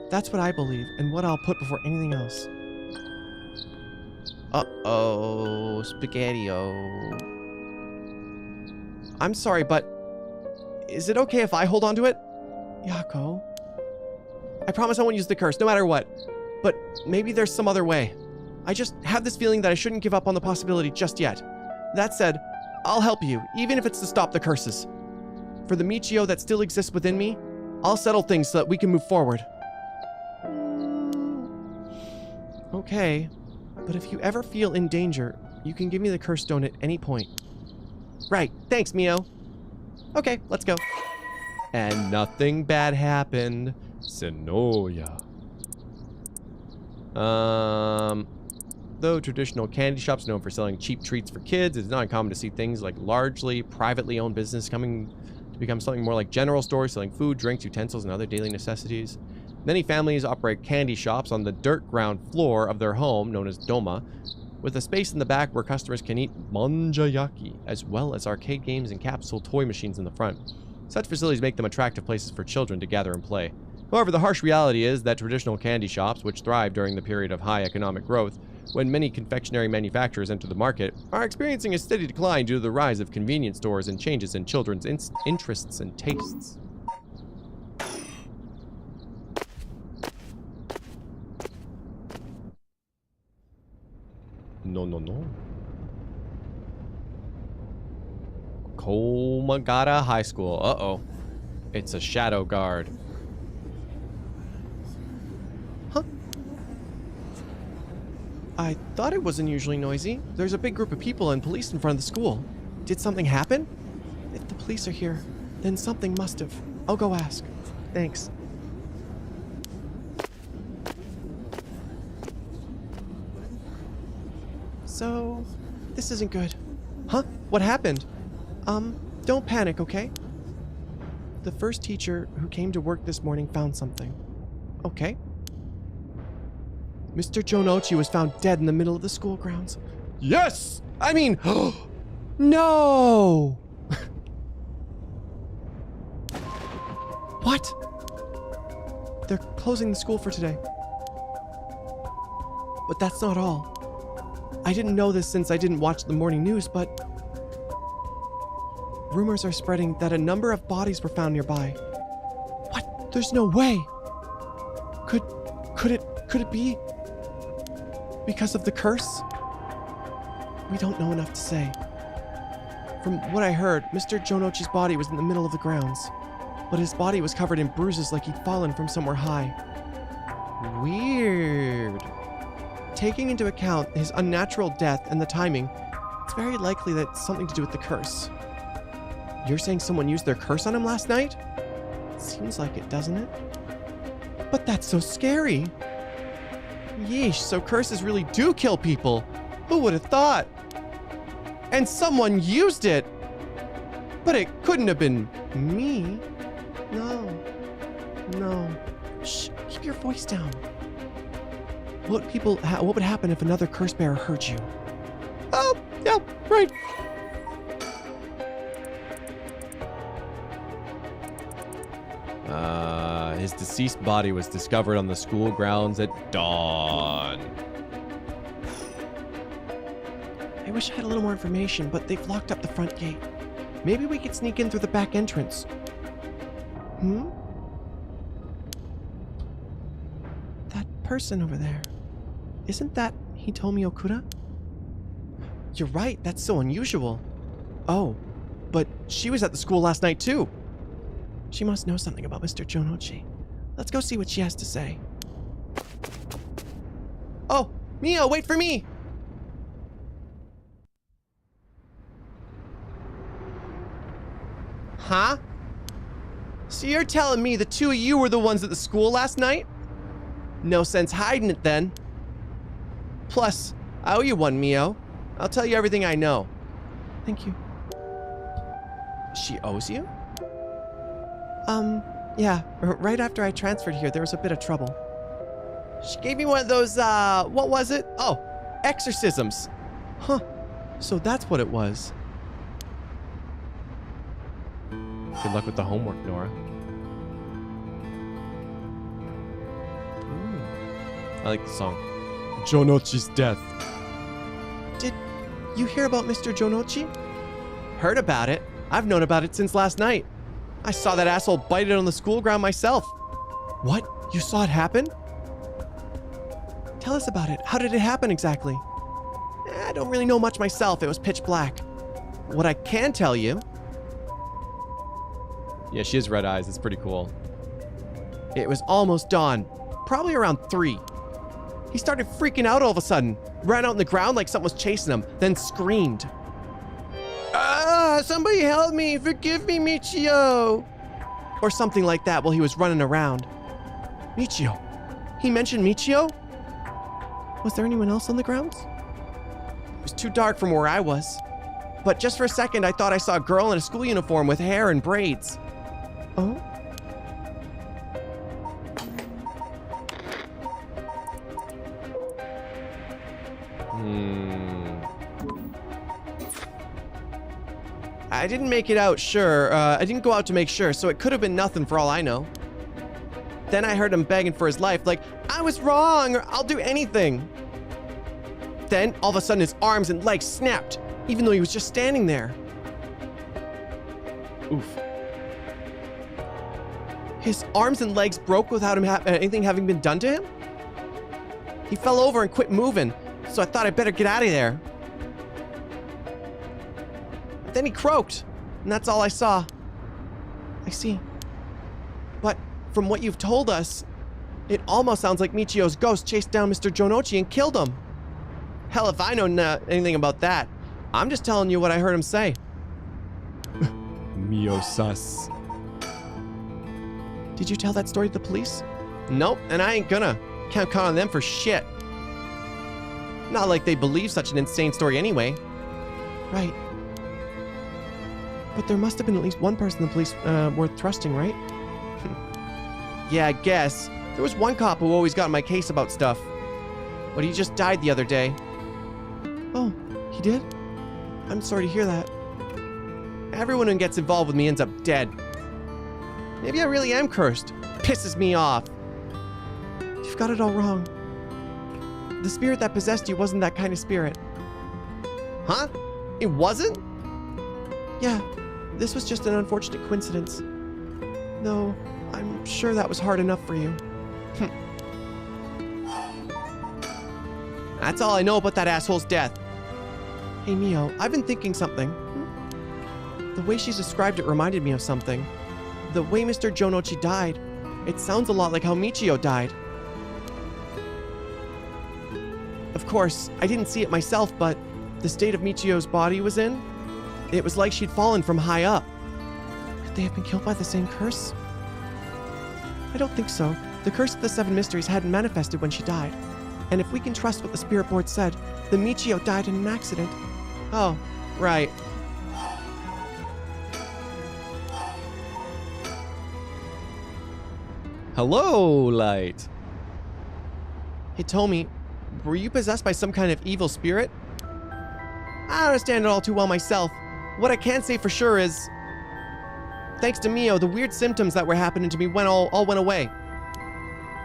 That's what I believe, and what I'll put before anything else. Uh-oh, Spaghetti-O. I'm sorry, but... is it okay if I hold on to it? Yako. I promise I won't use the curse, no matter what. But maybe there's some other way. I just have this feeling that I shouldn't give up on the possibility just yet. That said, I'll help you, even if it's to stop the curses. For the Michio that still exists within me, I'll settle things so that we can move forward. Okay, but if you ever feel in danger, you can give me the curse stone at any point. Right, thanks, Mio. Okay, let's go. And nothing bad happened. Senoya. Though traditional candy shops known for selling cheap treats for kids, it's not uncommon to see things like largely privately owned business coming to become something more like general stores selling food, drinks, utensils, and other daily necessities. Many families operate candy shops on the dirt ground floor of their home, known as Doma, with a space in the back where customers can eat manjayaki, as well as arcade games and capsule toy machines in the front. Such facilities make them attractive places for children to gather and play. However, the harsh reality is that traditional candy shops, which thrived during the period of high economic growth, when many confectionery manufacturers enter the market, are experiencing a steady decline due to the rise of convenience stores and changes in children's interests and tastes. No. Komagata High School. Uh-oh. It's a shadow guard. Huh? I thought it was unusually noisy. There's a big group of people and police in front of the school. Did something happen? If the police are here, then something must have. I'll go ask. Thanks. So, this isn't good. Huh? What happened? Don't panic, okay? The first teacher who came to work this morning found something. Okay. Mr. Jonochi was found dead in the middle of the school grounds. Yes! I mean, no! What? They're closing the school for today. But that's not all. I didn't know this since I didn't watch the morning news, but rumors are spreading that a number of bodies were found nearby. What? There's no way. Could it be because of the curse? We don't know enough to say. From what I heard, Mr. Jonochi's body was in the middle of the grounds, but his body was covered in bruises like he'd fallen from somewhere high. Weird. Taking into account his unnatural death and the timing, it's very likely that it's something to do with the curse. You're saying someone used their curse on him last night? Seems like it, doesn't it? But that's so scary. Yeesh, so curses really do kill people. Who would have thought? And someone used it. But it couldn't have been me. No. Shh, keep your voice down. What would happen if another curse bearer heard you? Oh, yeah, right. his deceased body was discovered on the school grounds at dawn. I wish I had a little more information, but they've locked up the front gate. Maybe we could sneak in through the back entrance. That person over there. Isn't that Hitomi Okuda? You're right, that's so unusual. Oh, but she was at the school last night too. She must know something about Mr. Jonochi. Let's go see what she has to say. Oh, Mio, wait for me! Huh? So you're telling me the two of you were the ones at the school last night? No sense hiding it then. Plus, I owe you one, Mio. I'll tell you everything I know. Thank you. She owes you? Yeah. Right after I transferred here, there was a bit of trouble. She gave me one of those, what was it? Oh, exorcisms. Huh. So that's what it was. Good luck with the homework, Nora. I like the song. Jonochi's death. Did you hear about Mr. Jonochi? Heard about it. I've known about it since last night. I saw that asshole bite it on the school ground myself. What? You saw it happen? Tell us about it. How did it happen exactly? I don't really know much myself. It was pitch black. What I can tell you... Yeah, she has red eyes. It's pretty cool. It was almost dawn. Probably around 3. He started freaking out all of a sudden. Ran out on the ground like something was chasing him, then screamed. Somebody help me! Forgive me, Michio! Or something like that while he was running around. Michio? He mentioned Michio? Was there anyone else on the grounds? It was too dark from where I was. But just for a second, I thought I saw a girl in a school uniform with hair and braids. Oh? I didn't make it out, sure. I didn't go out to make sure, so it could have been nothing for all I know. Then I heard him begging for his life, like, I was wrong, or I'll do anything. Then, all of a sudden, his arms and legs snapped, even though he was just standing there. Oof. His arms and legs broke without him anything having been done to him? He fell over and quit moving, so I thought I'd better get out of there. But then he croaked, and that's all I saw. I see. But from what you've told us, it almost sounds like Michio's ghost chased down Mr. Jonochi and killed him. Hell, if I know anything about that, I'm just telling you what I heard him say. Mio sus. Did you tell that story to the police? Nope, and I ain't gonna. Can't count on them for shit. Not like they believe such an insane story anyway. Right. But there must have been at least one person the police worth trusting, right? Yeah, I guess. There was one cop who always got in my case about stuff. But he just died the other day. Oh, he did? I'm sorry to hear that. Everyone who gets involved with me ends up dead. Maybe I really am cursed. Pisses me off. You've got it all wrong. The spirit that possessed you wasn't that kind of spirit. Huh? It wasn't? Yeah, this was just an unfortunate coincidence. Though, I'm sure that was hard enough for you. That's all I know about that asshole's death. Hey, Mio, I've been thinking something. The way she's described it reminded me of something. The way Mr. Jonochi died. It sounds a lot like how Michio died. Of course, I didn't see it myself, but the state of Michio's body was in, it was like she'd fallen from high up. Could they have been killed by the same curse? I don't think so. The curse of the 7 mysteries hadn't manifested when she died. And if we can trust what the spirit board said, then Michio died in an accident. Oh, right. Hello, Light. Hitomi, were you possessed by some kind of evil spirit? I don't understand it all too well myself. What I can say for sure is... thanks to Mio, the weird symptoms that were happening to me all went away.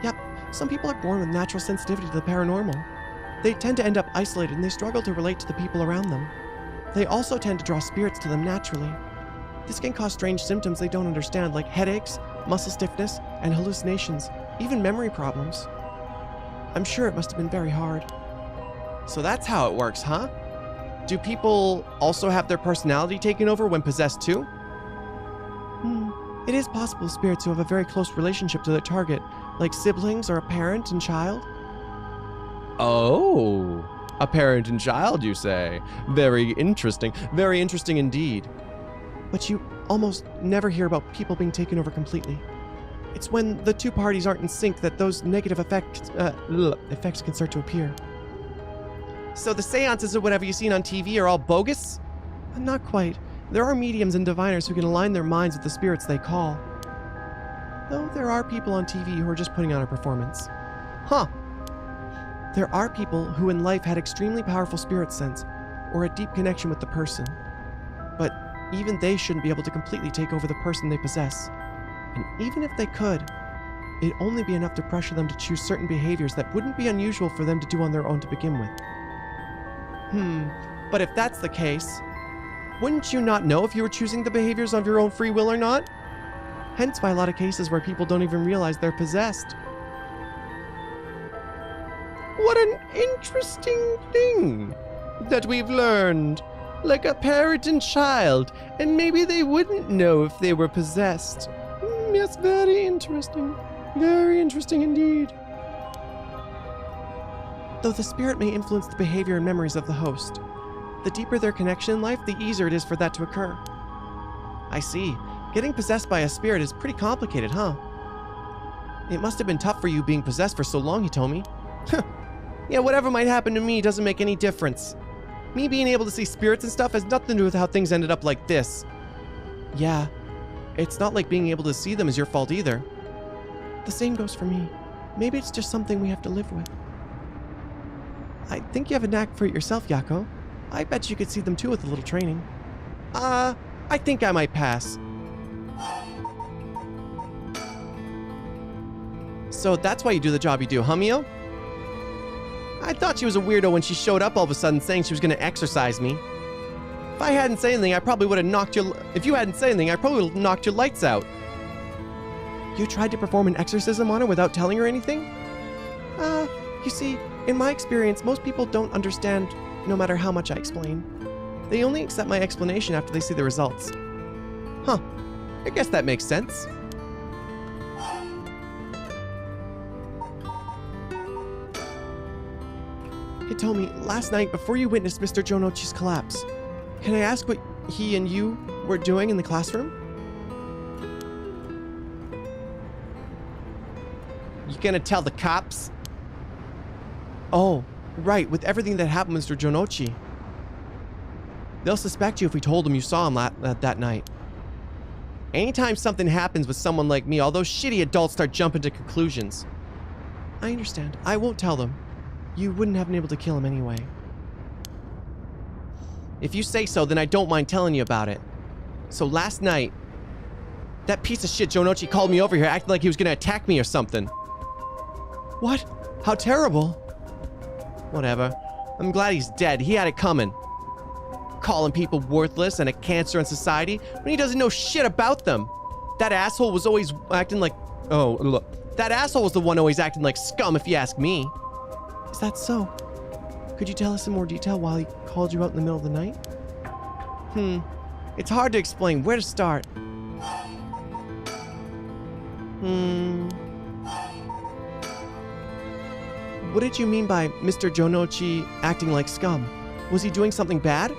Yep, some people are born with natural sensitivity to the paranormal. They tend to end up isolated and they struggle to relate to the people around them. They also tend to draw spirits to them naturally. This can cause strange symptoms they don't understand, like headaches, muscle stiffness, and hallucinations, even memory problems. I'm sure it must have been very hard. So that's how it works, huh? Do people also have their personality taken over when possessed too? It is possible spirits who have a very close relationship to their target, like siblings or a parent and child. Oh, a parent and child, you say? Very interesting indeed. But you almost never hear about people being taken over completely. It's when the two parties aren't in sync that those negative effects can start to appear. So the seances or whatever you've seen on TV are all bogus? Not quite. There are mediums and diviners who can align their minds with the spirits they call. Though there are people on TV who are just putting on a performance. Huh. There are people who in life had extremely powerful spirit sense, or a deep connection with the person. But even they shouldn't be able to completely take over the person they possess. And even if they could, it'd only be enough to pressure them to choose certain behaviors that wouldn't be unusual for them to do on their own to begin with. But if that's the case, wouldn't you not know if you were choosing the behaviors of your own free will or not? Hence why a lot of cases where people don't even realize they're possessed. What an interesting thing that we've learned. Like a parent and child, and maybe they wouldn't know if they were possessed. Yes, very interesting. Very interesting indeed. Though the spirit may influence the behavior and memories of the host, the deeper their connection in life, the easier it is for that to occur. I see. Getting possessed by a spirit is pretty complicated, huh? It must have been tough for you being possessed for so long, Hitomi. Yeah, whatever might happen to me doesn't make any difference. Me being able to see spirits and stuff has nothing to do with how things ended up like this. Yeah, it's not like being able to see them is your fault either. The same goes for me. Maybe it's just something we have to live with. I think you have a knack for it yourself, Yako. I bet you could see them too with a little training. I think I might pass. So that's why you do the job you do, huh, Mio? I thought she was a weirdo when she showed up all of a sudden saying she was going to exorcise me. If I hadn't said anything, I probably would have knocked your... If you hadn't said anything, I probably would have knocked your lights out. You tried to perform an exorcism on her without telling her anything? You see, in my experience, most people don't understand no matter how much I explain. They only accept my explanation after they see the results. Huh. I guess that makes sense. Hitomi, last night, before you witnessed Mr. Jonochi's collapse, can I ask what he and you were doing in the classroom? You gonna tell the cops? Oh, right, with everything that happened, Mr. Jonochi. They'll suspect you if we told them you saw him that night. Anytime something happens with someone like me, all those shitty adults start jumping to conclusions. I understand. I won't tell them. You wouldn't have been able to kill him anyway. If you say so, then I don't mind telling you about it. So last night, that piece of shit Jonochi called me over here acting like he was gonna attack me or something. What? How terrible. Whatever. I'm glad he's dead. He had it coming. Calling people worthless and a cancer in society when he doesn't know shit about them. That asshole was always acting like... Oh, look. That asshole was the one always acting like scum, if you ask me. Is that so? Could you tell us in more detail why he called you out in the middle of the night? It's hard to explain. Where to start? What did you mean by Mr. Jonochi acting like scum? Was he doing something bad?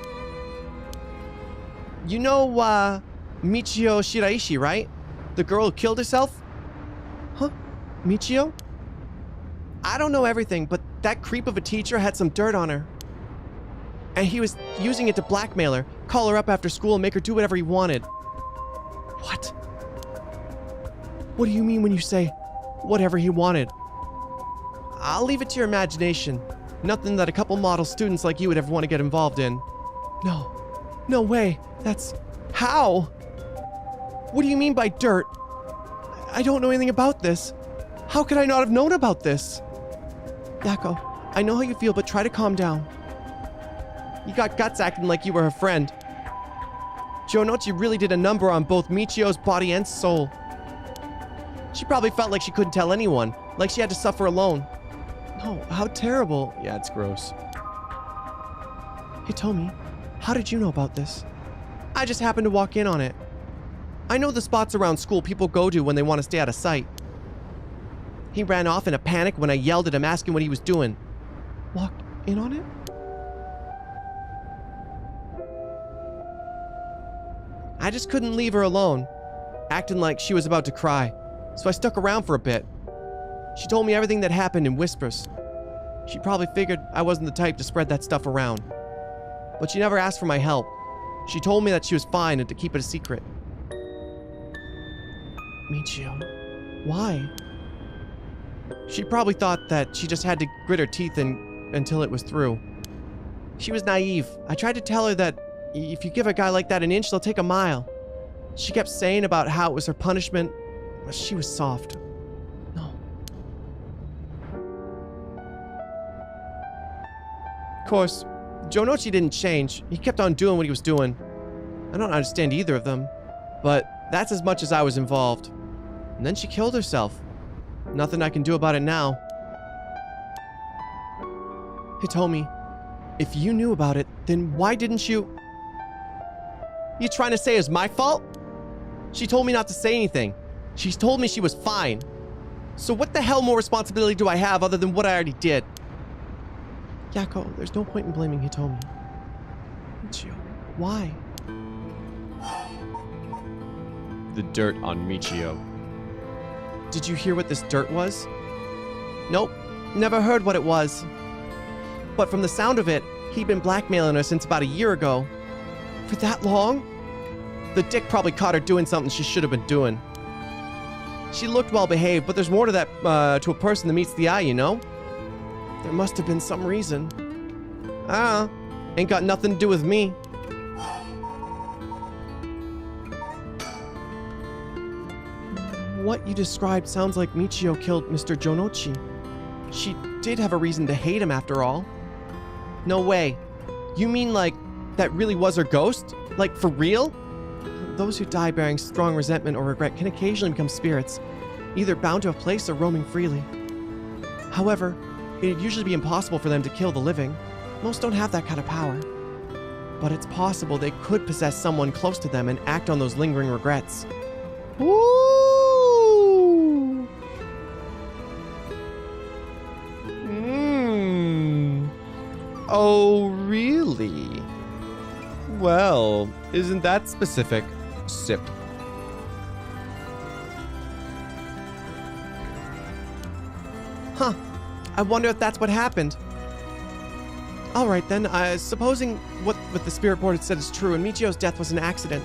You know, Michio Shiraishi, right? The girl who killed herself? Huh? Michio? I don't know everything, but that creep of a teacher had some dirt on her. And he was using it to blackmail her, call her up after school and make her do whatever he wanted. What? What do you mean when you say, whatever he wanted? I'll leave it to your imagination. Nothing that a couple model students like you would ever want to get involved in. No way. That's... How? What do you mean by dirt? I don't know anything about this. How could I not have known about this? Yako, I know how you feel, but try to calm down. You got guts acting like you were her friend. Jonochi really did a number on both Michio's body and soul. She probably felt like she couldn't tell anyone, like she had to suffer alone. No, how terrible. Yeah, it's gross. Hitomi, how did you know about this? I just happened to walk in on it. I know the spots around school people go to when they want to stay out of sight. He ran off in a panic when I yelled at him asking what he was doing. Walked in on it? I just couldn't leave her alone, acting like she was about to cry, so I stuck around for a bit. She told me everything that happened in whispers. She probably figured I wasn't the type to spread that stuff around. But she never asked for my help. She told me that she was fine and to keep it a secret. Michio, why? She probably thought that she just had to grit her teeth until it was through. She was naive. I tried to tell her that if you give a guy like that an inch, they'll take a mile. She kept saying about how it was her punishment, but she was soft. No. Of course, Jonochi didn't change. He kept on doing what he was doing. I don't understand either of them, but that's as much as I was involved. And then she killed herself. Nothing I can do about it now. Hitomi, if you knew about it, then why didn't you... You trying to say it's my fault? She told me not to say anything. She's told me she was fine. So what the hell more responsibility do I have other than what I already did? Yako, there's no point in blaming Hitomi. Michio, why? The dirt on Michio. Did you hear what this dirt was? Nope, never heard what it was. But from the sound of it, he'd been blackmailing her since about a year ago. For that long? The dick probably caught her doing something she should have been doing. She looked well behaved, but there's more to that, to a person that meets the eye, you know? There must have been some reason. Ain't got nothing to do with me. What you described sounds like Michio killed Mr. Jonochi. She did have a reason to hate him after all. No way. You mean like that really was her ghost? Like for real? Those who die bearing strong resentment or regret can occasionally become spirits, either bound to a place or roaming freely. However, it'd usually be impossible for them to kill the living. Most don't have that kind of power. But it's possible they could possess someone close to them and act on those lingering regrets. Woo! Oh, really? Well, isn't that specific? Sip. Huh. I wonder if that's what happened. Alright then, supposing what the spirit board had said is true and Michio's death was an accident,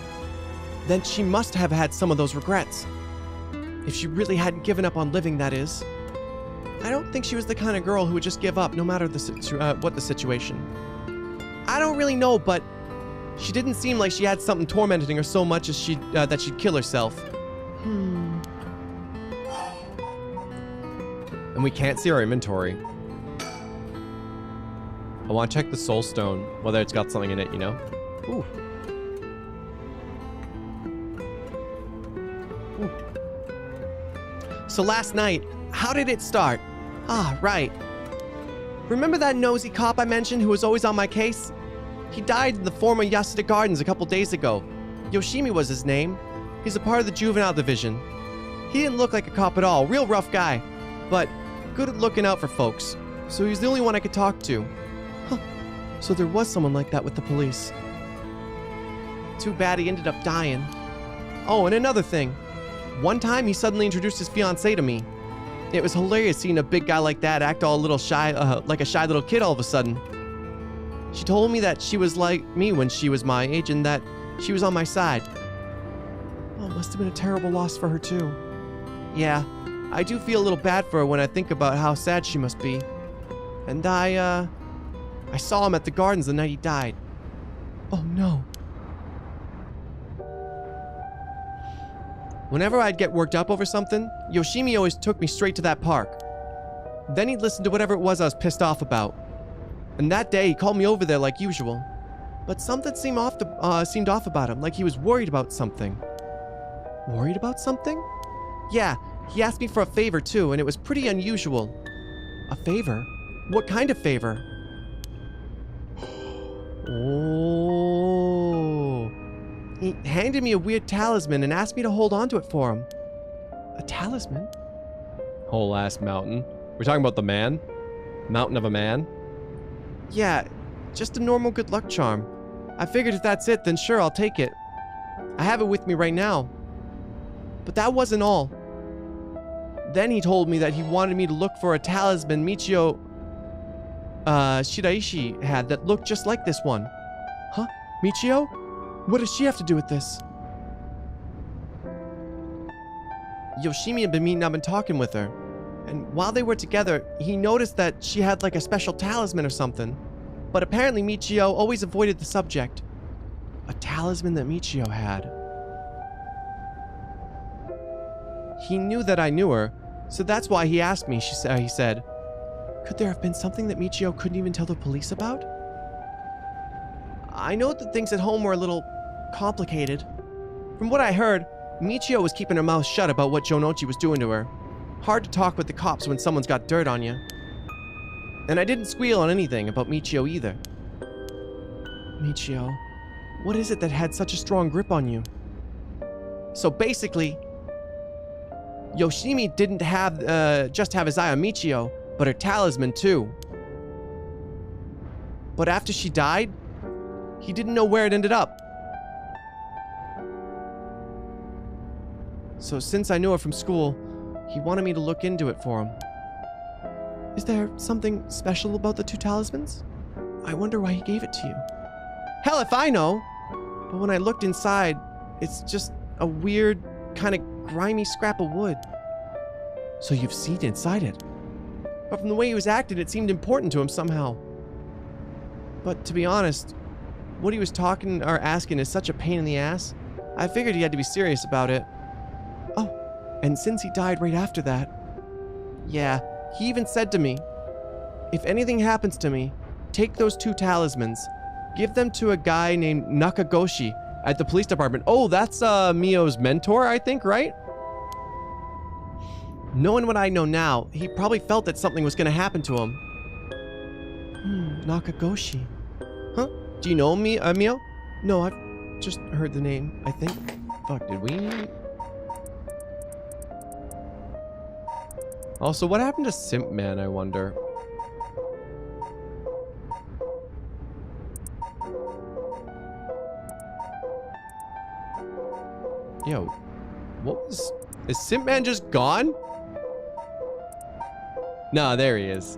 then she must have had some of those regrets. If she really hadn't given up on living, that is. I don't think she was the kind of girl who would just give up no matter what the situation. I don't really know, but she didn't seem like she had something tormenting her so much as that she'd kill herself. And we can't see our inventory. I want to check the soul stone, whether it's got something in it, you know? Ooh. Ooh. So last night, how did it start? Ah, right. Remember that nosy cop I mentioned who was always on my case? He died in the former Yasuda Gardens a couple days ago. Yoshimi was his name. He's a part of the juvenile division. He didn't look like a cop at all, real rough guy, but good at looking out for folks, so he was the only one I could talk to. Huh, so there was someone like that with the police. Too bad he ended up dying. Oh, and another thing. One time he suddenly introduced his fiancée to me. It was hilarious seeing a big guy like that act all a little shy, like a shy little kid all of a sudden. She told me that she was like me when she was my age and that she was on my side. Oh, it must have been a terrible loss for her too. Yeah, I do feel a little bad for her when I think about how sad she must be. And I saw him at the gardens the night he died. Oh no. Whenever I'd get worked up over something, Yoshimi always took me straight to that park. Then he'd listen to whatever it was I was pissed off about. And that day, he called me over there like usual. But something seemed off about him, like he was worried about something. Worried about something? Yeah, he asked me for a favor too, and it was pretty unusual. A favor? What kind of favor? Oh. He handed me a weird talisman and asked me to hold on to it for him. A talisman? Whole ass mountain. We're talking about the man? Mountain of a man? Yeah, just a normal good luck charm. I figured if that's it, then sure, I'll take it. I have it with me right now. But that wasn't all. Then he told me that he wanted me to look for a talisman Michio Shiraishi had that looked just like this one. Huh? Michio? What does she have to do with this? Yoshimi had been meeting up and talking with her. And while they were together, he noticed that she had like a special talisman or something. But apparently Michio always avoided the subject. A talisman that Michio had. He knew that I knew her, so that's why he asked me, he said. Could there have been something that Michio couldn't even tell the police about? I know that things at home were a little complicated. From what I heard, Michio was keeping her mouth shut about what Jonochi was doing to her. Hard to talk with the cops when someone's got dirt on you. And I didn't squeal on anything about Michio either. Michio, what is it that had such a strong grip on you? So basically, Yoshimi didn't have just have his eye on Michio, but her talisman too. But after she died, he didn't know where it ended up. So since I knew her from school, he wanted me to look into it for him. Is there something special about the two talismans? I wonder why he gave it to you. Hell if I know! But when I looked inside, it's just a weird, kind of grimy scrap of wood. So you've seen inside it. But from the way he was acting, it seemed important to him somehow. But to be honest, what he was talking or asking is such a pain in the ass. I figured he had to be serious about it. Oh, and since he died right after that, yeah, he even said to me, if anything happens to me, take those two talismans, give them to a guy named Nakagoshi at the police department. Oh, that's Mio's mentor, I think, right? Knowing what I know now, he probably felt that something was going to happen to him. Nakagoshi. Huh? Do you know me, Mio? No, I've just heard the name, I think. Fuck, did we? Also, what happened to Simp Man, I wonder? Yo, what was... Is Simp Man just gone? Nah, there he is.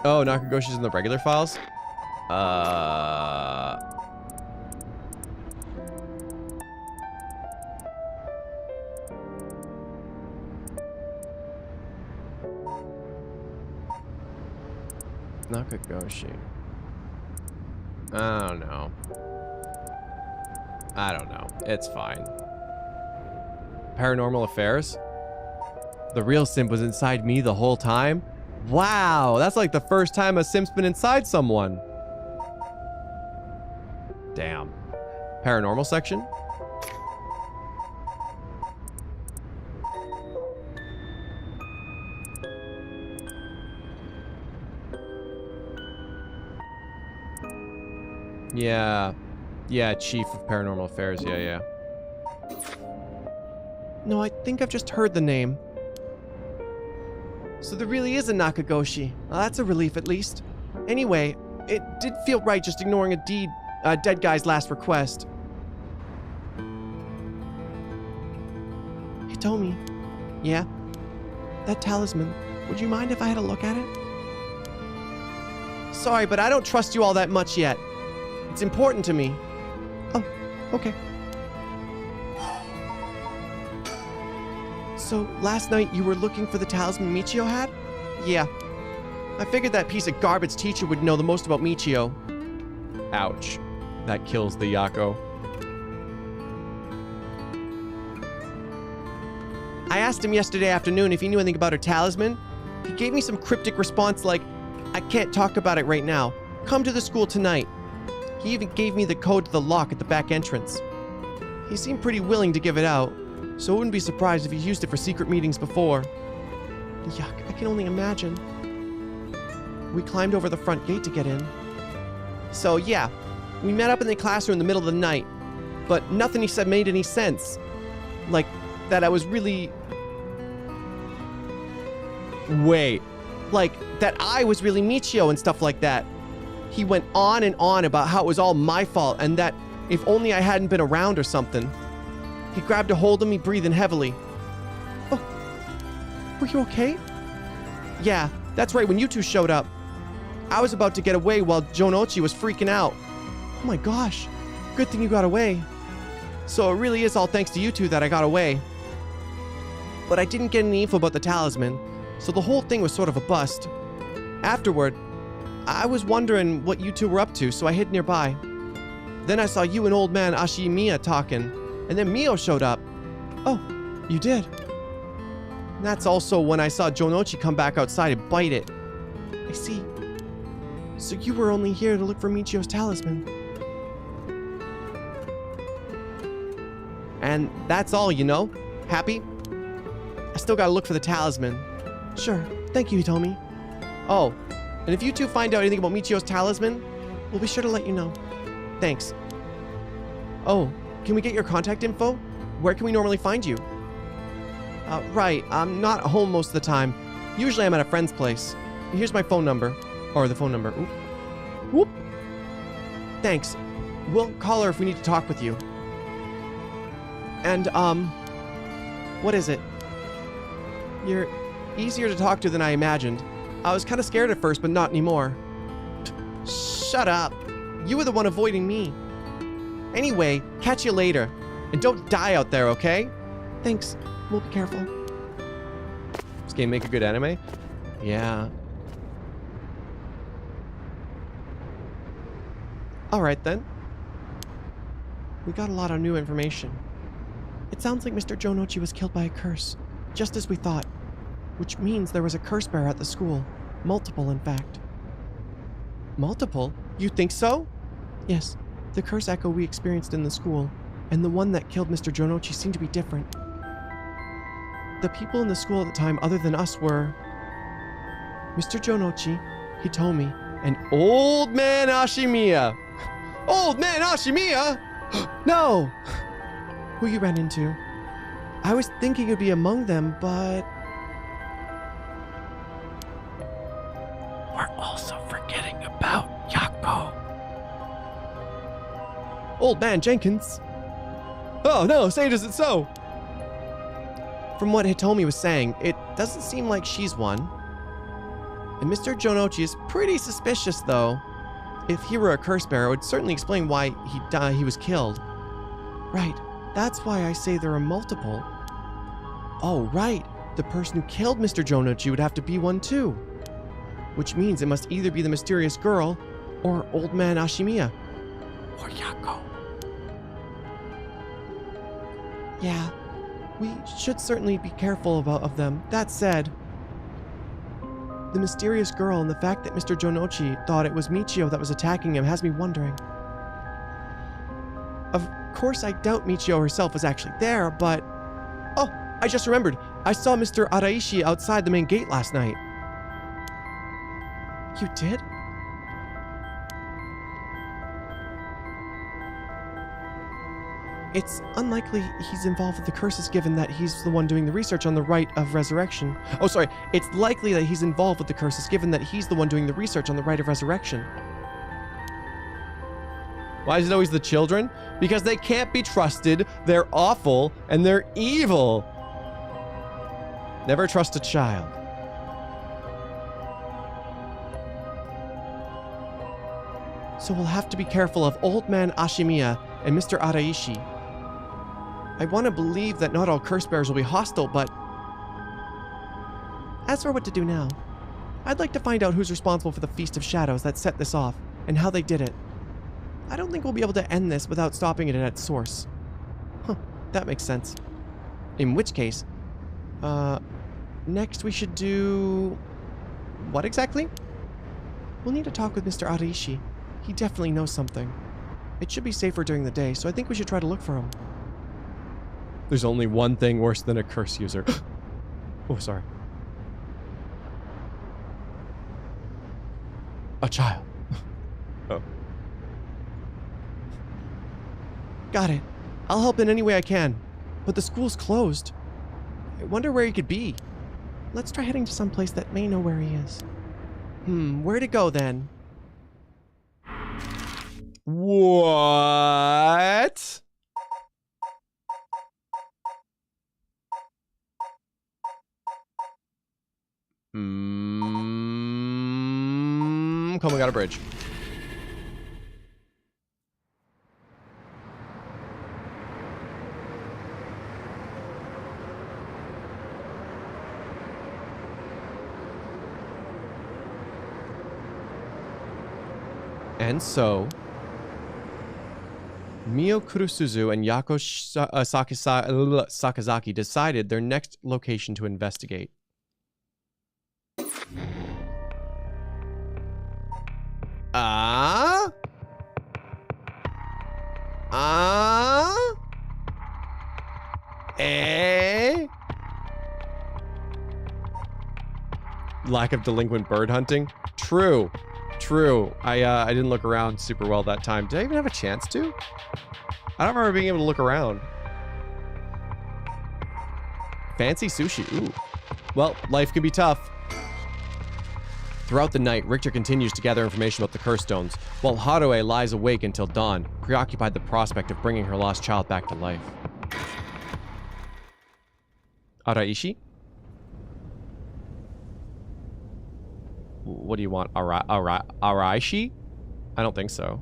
Oh, Nakagoshi's in the regular files? Nakagoshi. I don't know. I don't know. It's fine. Paranormal Affairs? The real simp was inside me the whole time? Wow, that's like the first time a simp's been inside someone. Damn. Paranormal section? Yeah. Yeah, Chief of Paranormal Affairs. Yeah, yeah. No, I think I've just heard the name. So there really is a Nakagoshi. Well, that's a relief at least. Anyway, it did feel right just ignoring a dead guy's last request. Hitomi. Yeah? That talisman. Would you mind if I had a look at it? Sorry, but I don't trust you all that much yet. It's important to me. Oh, okay. So, last night you were looking for the talisman Michio had? Yeah. I figured that piece of garbage teacher would know the most about Michio. Ouch. That kills the Yako. I asked him yesterday afternoon if he knew anything about her talisman. He gave me some cryptic response like, I can't talk about it right now. Come to the school tonight. He even gave me the code to the lock at the back entrance. He seemed pretty willing to give it out, so I wouldn't be surprised if he used it for secret meetings before. Yuck, I can only imagine. We climbed over the front gate to get in. So yeah, we met up in the classroom in the middle of the night, but nothing he said made any sense. Like, that I was really... Wait. Like, that I was really Michio and stuff like that. He went on and on about how it was all my fault and that if only I hadn't been around or something. He grabbed a hold of me, breathing heavily. Oh, were you okay? Yeah, that's right, when you two showed up. I was about to get away while Jonochi was freaking out. Oh my gosh, good thing you got away. So it really is all thanks to you two that I got away. But I didn't get any info about the talisman, so the whole thing was sort of a bust. Afterward, I was wondering what you two were up to, so I hid nearby. Then I saw you and old man Ashimiya talking, and then Mio showed up. Oh, you did? And that's also when I saw Jonochi come back outside and bite it. I see. So you were only here to look for Michio's talisman. And that's all, you know? Happy? I still gotta look for the talisman. Sure, thank you, Hitomi. Oh, and if you two find out anything about Michio's talisman, we'll be sure to let you know. Thanks. Oh, can we get your contact info? Where can we normally find you? Right, I'm not home most of the time. Usually I'm at a friend's place. Here's my phone number. Or the phone number. Oop. Whoop. Thanks. We'll call her if we need to talk with you. And, what is it? You're easier to talk to than I imagined. I was kind of scared at first, but not anymore. Shut up. You were the one avoiding me. Anyway, catch you later. And don't die out there, okay? Thanks. We'll be careful. This game make a good anime? Yeah. Alright then. We got a lot of new information. It sounds like Mr. Jonochi was killed by a curse, just as we thought. Which means there was a curse bearer at the school. Multiple, in fact. Multiple? You think so? Yes. The curse echo we experienced in the school, and the one that killed Mr. Jonochi seemed to be different. The people in the school at the time other than us were... Mr. Jonochi, Hitomi, and Old Man Ashimiya. Old Man Ashimiya? No! Who you ran into? I was thinking it'd be among them, but... We're also forgetting about Yako. Old Man Jenkins. Oh no, say it isn't so. From what Hitomi was saying, it doesn't seem like she's one. And Mr. Jonochi is pretty suspicious though. If he were a curse bearer, it would certainly explain why he was killed. Right, that's why I say there are multiple. Oh right, the person who killed Mr. Jonochi would have to be one too. Which means it must either be the mysterious girl, or Old Man Ashimiya, or Yako. Yeah, we should certainly be careful of them. That said, the mysterious girl and the fact that Mr. Jonochi thought it was Michio that was attacking him has me wondering. Of course, I doubt Michio herself was actually there, but... Oh, I just remembered. I saw Mr. Araishi outside the main gate last night. You did? It's unlikely he's involved with the curses given that he's the one doing the research on the rite of resurrection. Oh, sorry. It's likely that he's involved with the curses given that he's the one doing the research on the rite of resurrection. Why is it always the children? Because they can't be trusted, they're awful, and they're evil. Never trust a child. So we'll have to be careful of Old Man Ashimiya and Mr. Araishi. I want to believe that not all curse bearers will be hostile, but... As for what to do now, I'd like to find out who's responsible for the Feast of Shadows that set this off, and how they did it. I don't think we'll be able to end this without stopping it at its source. Huh, that makes sense. In which case, Next we should do... What exactly? We'll need to talk with Mr. Araishi. He definitely knows something. It should be safer during the day, so I think we should try to look for him. There's only one thing worse than a curse user. Oh, sorry. A child. Oh. Got it. I'll help in any way I can. But the school's closed. I wonder where he could be. Let's try heading to some place that may know where he is. Where to go then? What? Come, we got a bridge. And so, Mio Kurusuzu and Yako Sakazaki decided their next location to investigate. Lack of delinquent bird hunting? True. True. I didn't look around super well that time. Did I even have a chance to? I don't remember being able to look around. Fancy sushi. Ooh. Well, life can be tough. Throughout the night, Richter continues to gather information about the curse stones, while Haruo lies awake until dawn, preoccupied with the prospect of bringing her lost child back to life. Araishi? What do you want? Araishi? I don't think so.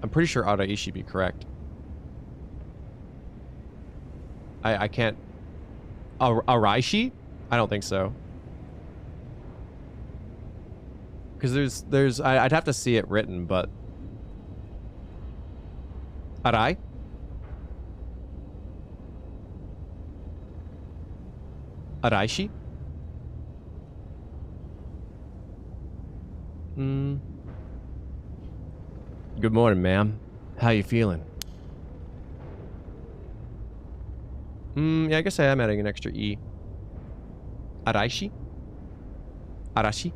I'm pretty sure Araishi be correct. I can't... Araishi? I don't think so. Because I'd have to see it written, but... Arai? Araishi? Good morning, ma'am. How you feeling? Yeah, I guess I am adding an extra E. Araishi? Arashi?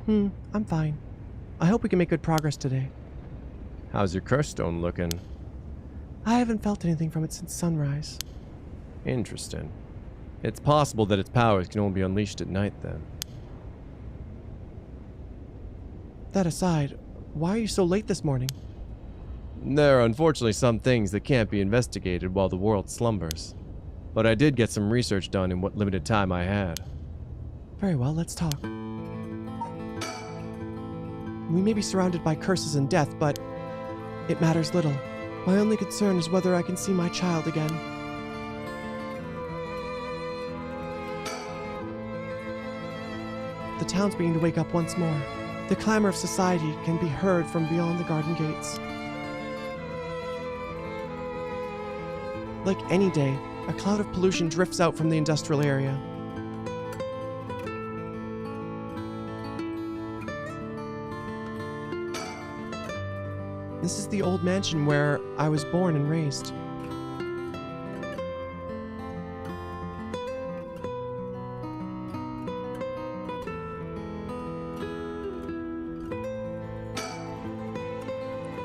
I'm fine. I hope we can make good progress today. How's your curse stone looking? I haven't felt anything from it since sunrise. Interesting. It's possible that its powers can only be unleashed at night then. That aside, why are you so late this morning? There are unfortunately some things that can't be investigated while the world slumbers. But I did get some research done in what limited time I had. Very well, let's talk. We may be surrounded by curses and death, but it matters little. My only concern is whether I can see my child again. The town's beginning to wake up once more. The clamor of society can be heard from beyond the garden gates. Like any day, a cloud of pollution drifts out from the industrial area. This is the old mansion where I was born and raised.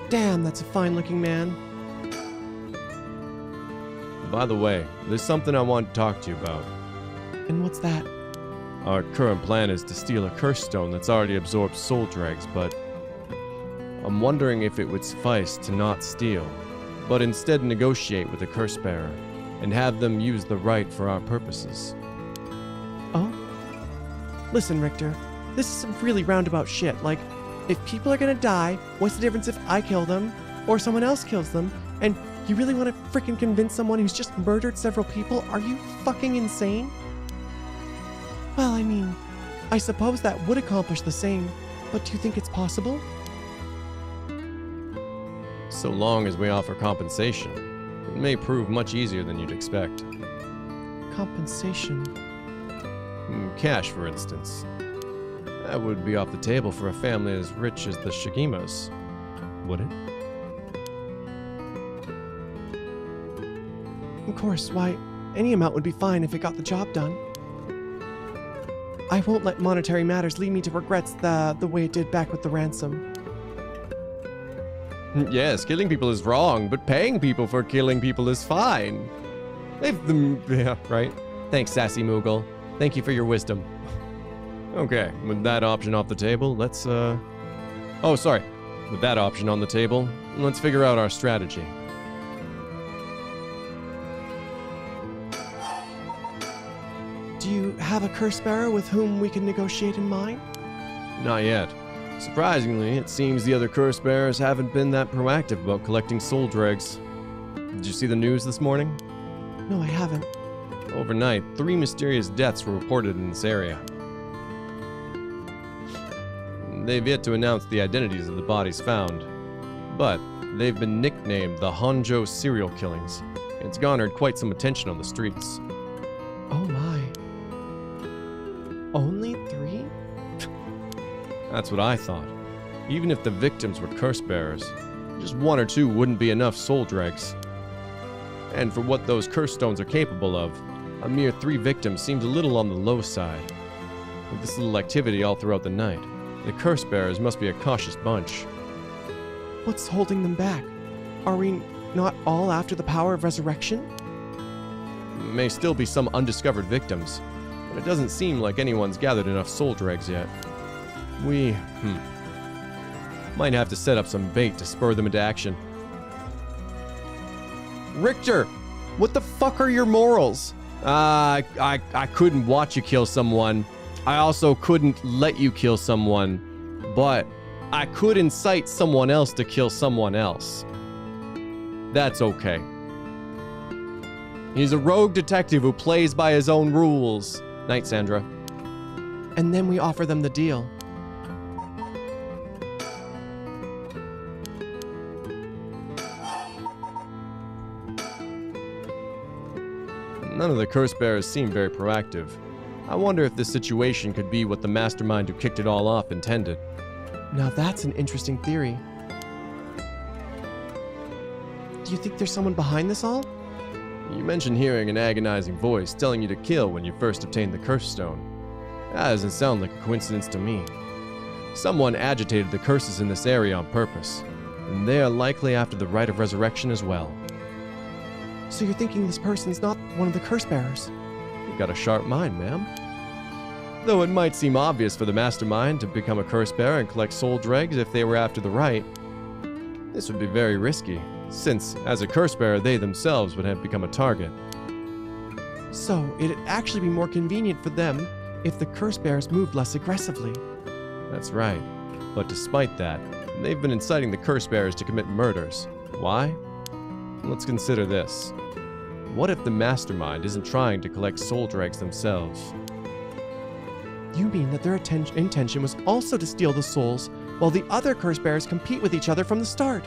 Damn, that's a fine-looking man. By the way, there's something I want to talk to you about. And what's that? Our current plan is to steal a curse stone that's already absorbed soul dregs, but I'm wondering if it would suffice to not steal, but instead negotiate with the curse bearer and have them use the right for our purposes. Oh? Listen, Richter, this is some really roundabout shit. Like, if people are gonna die, what's the difference if I kill them or someone else kills them and You really want to freaking convince someone who's just murdered several people? Are you fucking insane? Well, I mean, I suppose that would accomplish the same, but do you think it's possible? So long as we offer compensation, it may prove much easier than you'd expect. Compensation? Cash, for instance. That would be off the table for a family as rich as the Shigimos, would it? Of course, why, any amount would be fine if it got the job done. I won't let monetary matters lead me to regrets the way it did back with the ransom. Yes, killing people is wrong, but paying people for killing people is fine. Yeah, right. Thanks, Sassy Moogle. Thank you for your wisdom. Okay, with that option off the table, let's, Oh, sorry. With that option on the table, let's figure out our strategy. Do you have a curse bearer with whom we can negotiate in mind? Not yet. Surprisingly, it seems the other curse bearers haven't been that proactive about collecting soul dregs. Did you see the news this morning? No, I haven't. Overnight, 3 mysterious deaths were reported in this area. They've yet to announce the identities of the bodies found, but they've been nicknamed the Honjo serial killings. It's garnered quite some attention on the streets. Oh my. Only 3? That's what I thought. Even if the victims were curse bearers, just 1 or 2 wouldn't be enough soul dregs. And for what those curse stones are capable of, a mere 3 victims seems a little on the low side. With this little activity all throughout the night, the curse bearers must be a cautious bunch. What's holding them back? Are we not all after the power of resurrection? May still be some undiscovered victims, but it doesn't seem like anyone's gathered enough soul dregs yet. We, might have to set up some bait to spur them into action. Richter! What the fuck are your morals? I couldn't watch you kill someone. I also couldn't let you kill someone. But I could incite someone else to kill someone else. That's okay. He's a rogue detective who plays by his own rules. Night, Sandra. And then we offer them the deal. None of the curse bearers seem very proactive. I wonder if this situation could be what the mastermind who kicked it all off intended. Now that's an interesting theory. Do you think there's someone behind this all? You mentioned hearing an agonizing voice telling you to kill when you first obtained the curse stone. That doesn't sound like a coincidence to me. Someone agitated the curses in this area on purpose, and they are likely after the rite of resurrection as well. So you're thinking this person's not one of the curse bearers? You've got a sharp mind, ma'am. Though it might seem obvious for the mastermind to become a curse bearer and collect soul dregs if they were after the rite, this would be very risky, since as a curse bearer they themselves would have become a target. So it'd actually be more convenient for them if the curse bearers moved less aggressively. That's right. But despite that, they've been inciting the curse bearers to commit murders. Why? Let's consider this. What if the mastermind isn't trying to collect soul dregs themselves? You mean that their intention was also to steal the souls, while the other curse bearers compete with each other from the start?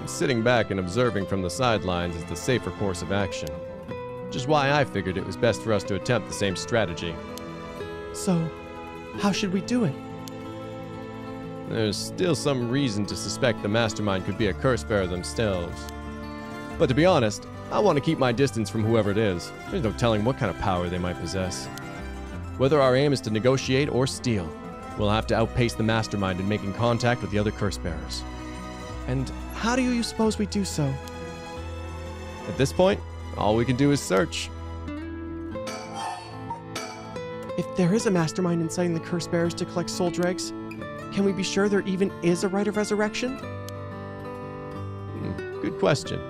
Sitting back and observing from the sidelines is the safer course of action, which is why I figured it was best for us to attempt the same strategy. So, how should we do it? There's still some reason to suspect the mastermind could be a curse bearer themselves. But to be honest, I want to keep my distance from whoever it is. There's no telling what kind of power they might possess. Whether our aim is to negotiate or steal, we'll have to outpace the mastermind in making contact with the other curse bearers. And how do you suppose we do so? At this point, all we can do is search. If there is a mastermind inciting the curse bearers to collect soul dregs, can we be sure there even is a rite of resurrection? Good question.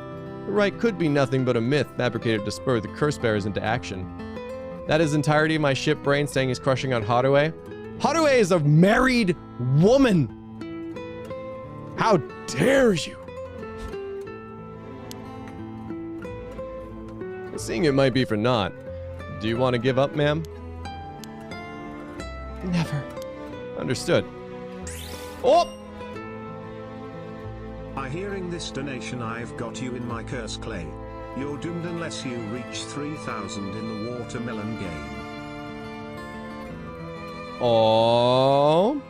The rite could be nothing but a myth fabricated to spur the curse bearers into action. That is the entirety of my ship brain saying he's crushing on Harué. Harué is a married woman! How dare you? Seeing it might be for naught. Do you want to give up, ma'am? Never. Understood. Oh! By hearing this donation, I've got you in my curse clay. You're doomed unless you reach 3,000 in the watermelon game. Oh,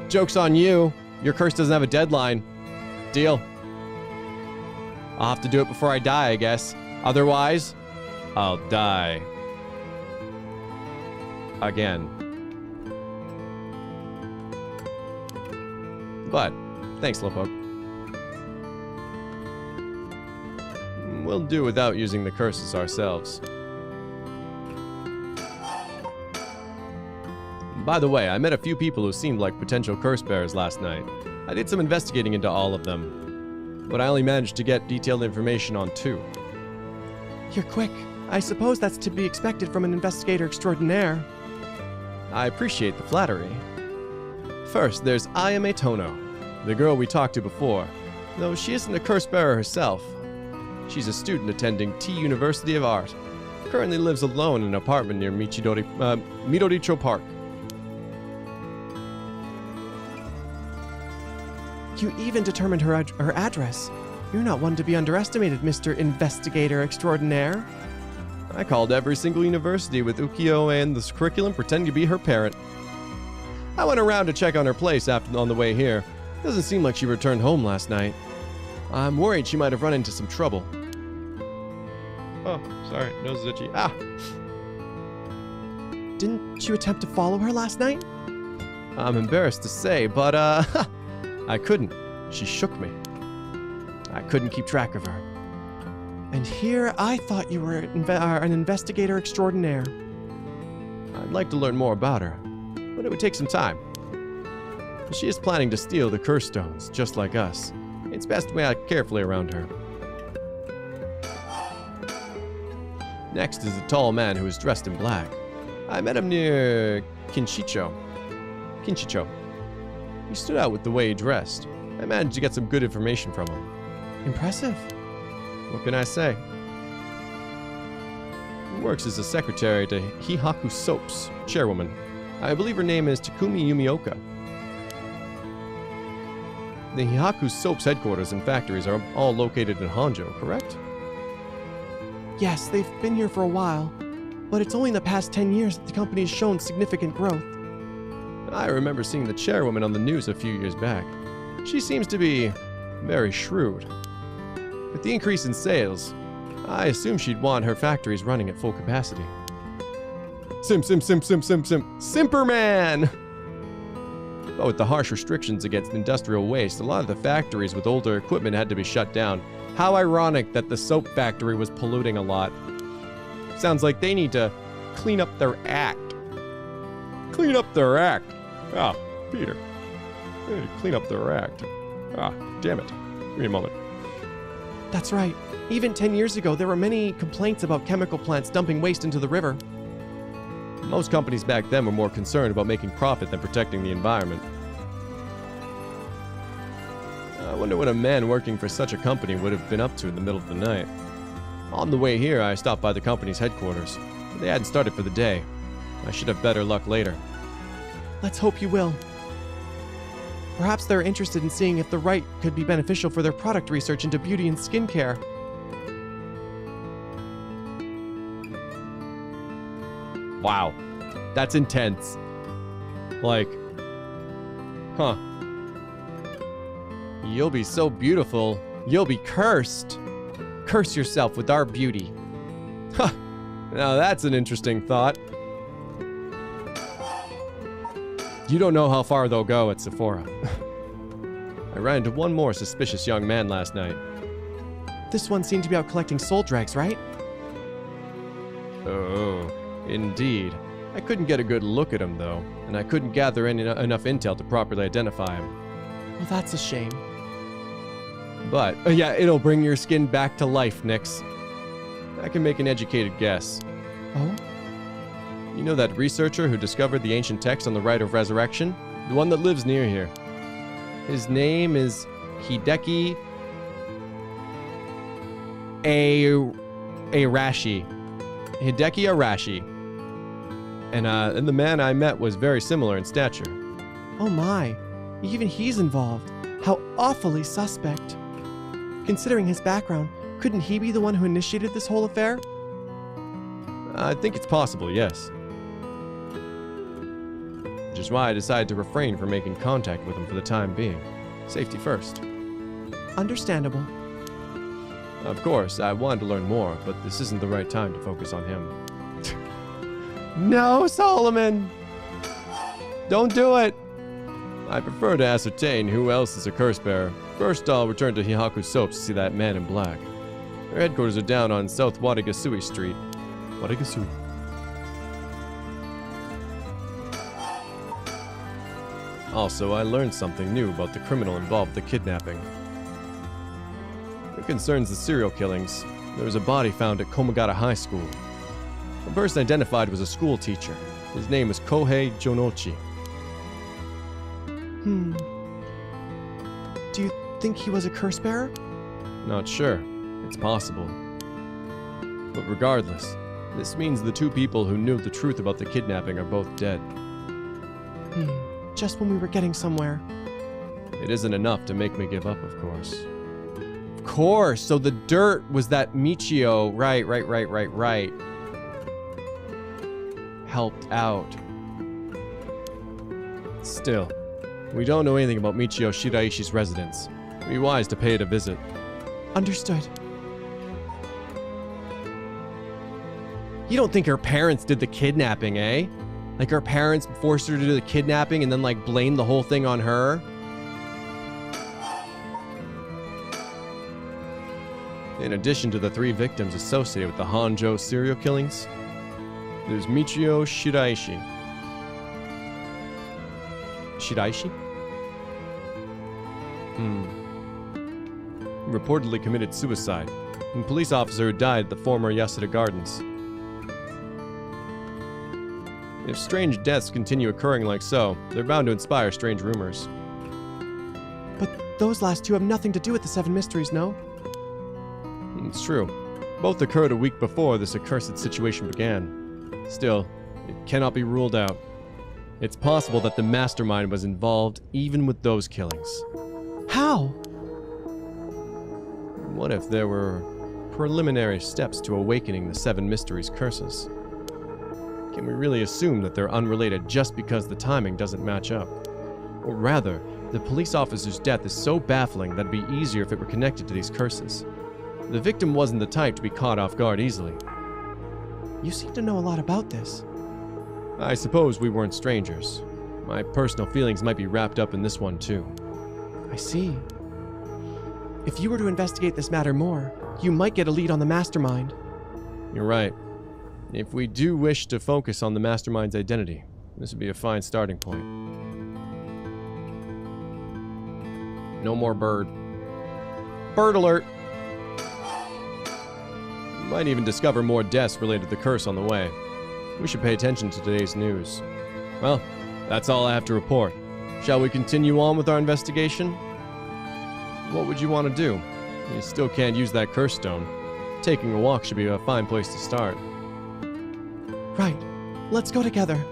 joke's on you. Your curse doesn't have a deadline. Deal. I'll have to do it before I die, I guess. Otherwise, I'll die. Again. But, thanks, Slowpoke. We'll do without using the curses ourselves. By the way, I met a few people who seemed like potential curse bearers last night. I did some investigating into all of them, but I only managed to get detailed information on 2. You're quick. I suppose that's to be expected from an investigator extraordinaire. I appreciate the flattery. First, there's Ayame Tono, the girl we talked to before, though she isn't a curse bearer herself. She's a student attending T University of Art. Currently lives alone in an apartment near Midoricho Park. You even determined her address. You're not one to be underestimated, Mr. Investigator Extraordinaire. I called every single university with Ukiyo and this curriculum pretending to be her parent. I went around to check on her place on the way here. Doesn't seem like she returned home last night. I'm worried she might have run into some trouble. Oh, sorry, nose is itchy. Ah! Didn't you attempt to follow her last night? I'm embarrassed to say, but I couldn't. She shook me. I couldn't keep track of her. And here I thought you were an investigator extraordinaire. I'd like to learn more about her, but it would take some time. She is planning to steal the curse stones, just like us. It's best we act carefully around her. Next is a tall man who is dressed in black. I met him near Kinchicho. He stood out with the way he dressed. I managed to get some good information from him. Impressive. What can I say? He works as a secretary to Haku Soaps, chairwoman. I believe her name is Takumi Yumioka. The Haku Soaps headquarters and factories are all located in Honjo, correct? Yes, they've been here for a while, but it's only in the past 10 years that the company has shown significant growth. I remember seeing the chairwoman on the news a few years back. She seems to be very shrewd. With the increase in sales, I assume she'd want her factories running at full capacity. Simperman! But with the harsh restrictions against industrial waste, a lot of the factories with older equipment had to be shut down. How ironic that the soap factory was polluting a lot. Sounds like they need to clean up their act. Clean up their act. Ah, Peter. They need to clean up their act. Ah, damn it. Give me a moment. That's right. Even 10 years ago, there were many complaints about chemical plants dumping waste into the river. Most companies back then were more concerned about making profit than protecting the environment. I wonder what a man working for such a company would have been up to in the middle of the night. On the way here, I stopped by the company's headquarters. They hadn't started for the day. I should have better luck later. Let's hope you will. Perhaps they're interested in seeing if the right could be beneficial for their product research into beauty and skincare. Wow. That's intense. Like, huh. You'll be so beautiful, you'll be cursed. Curse yourself with our beauty. Huh. Now that's an interesting thought. You don't know how far they'll go at Sephora. I ran into one more suspicious young man last night. This one seemed to be out collecting soul dregs, right? Oh, indeed. I couldn't get a good look at him, though, and I couldn't gather enough intel to properly identify him. Well, that's a shame. But, yeah, it'll bring your skin back to life, Nix. I can make an educated guess. Oh? You know that researcher who discovered the ancient text on the rite of resurrection? The one that lives near here. His name is Hideki Arashi. Hideki Arashi. And the man I met was very similar in stature. Oh my, even he's involved. How awfully suspect. Considering his background, couldn't he be the one who initiated this whole affair? I think it's possible, yes. Which is why I decided to refrain from making contact with him for the time being. Safety first. Understandable. Of course, I wanted to learn more, but this isn't the right time to focus on him. No, Solomon! Don't do it! I prefer to ascertain who else is a curse bearer. First, I'll return to Haku Soaps to see that man in black. Their headquarters are down on South Watagasui Street. Watagasui. Also, I learned something new about the criminal involved with the kidnapping. It concerns the serial killings. There was a body found at Komagata High School. The person identified was a school teacher. His name was Kohei Jonochi. Do you think he was a curse bearer? Not sure. It's possible. But regardless, this means the two people who knew the truth about the kidnapping are both dead. Just when we were getting somewhere. It isn't enough to make me give up, of course. Of course! So the dirt was that Michio. Right. Helped out. Still, we don't know anything about Michio Shiraishi's residence. It'd be wise to pay it a visit. Understood. You don't think her parents did the kidnapping, eh? Like her parents forced her to do the kidnapping and then like blamed the whole thing on her? In addition to the 3 victims associated with the Hanjo serial killings, there's Michio Shiraishi. Shiraishi? Reportedly committed suicide. A police officer who died at the former Yasuda Gardens. If strange deaths continue occurring like so, they're bound to inspire strange rumors. But those last 2 have nothing to do with the 7 mysteries, no? It's true. Both occurred a week before this accursed situation began. Still, it cannot be ruled out. It's possible that the mastermind was involved even with those killings. How? What if there were preliminary steps to awakening the 7 mysteries' curses? Can we really assume that they're unrelated just because the timing doesn't match up? Or rather, the police officer's death is so baffling that it'd be easier if it were connected to these curses. The victim wasn't the type to be caught off guard easily. You seem to know a lot about this. I suppose we weren't strangers. My personal feelings might be wrapped up in this one too. I see. If you were to investigate this matter more, you might get a lead on the mastermind. You're right. If we do wish to focus on the mastermind's identity, this would be a fine starting point. No more bird. Bird alert! We might even discover more deaths related to the curse on the way. We should pay attention to today's news. Well, that's all I have to report. Shall we continue on with our investigation? What would you want to do? You still can't use that curse stone. Taking a walk should be a fine place to start. Right. Let's go together.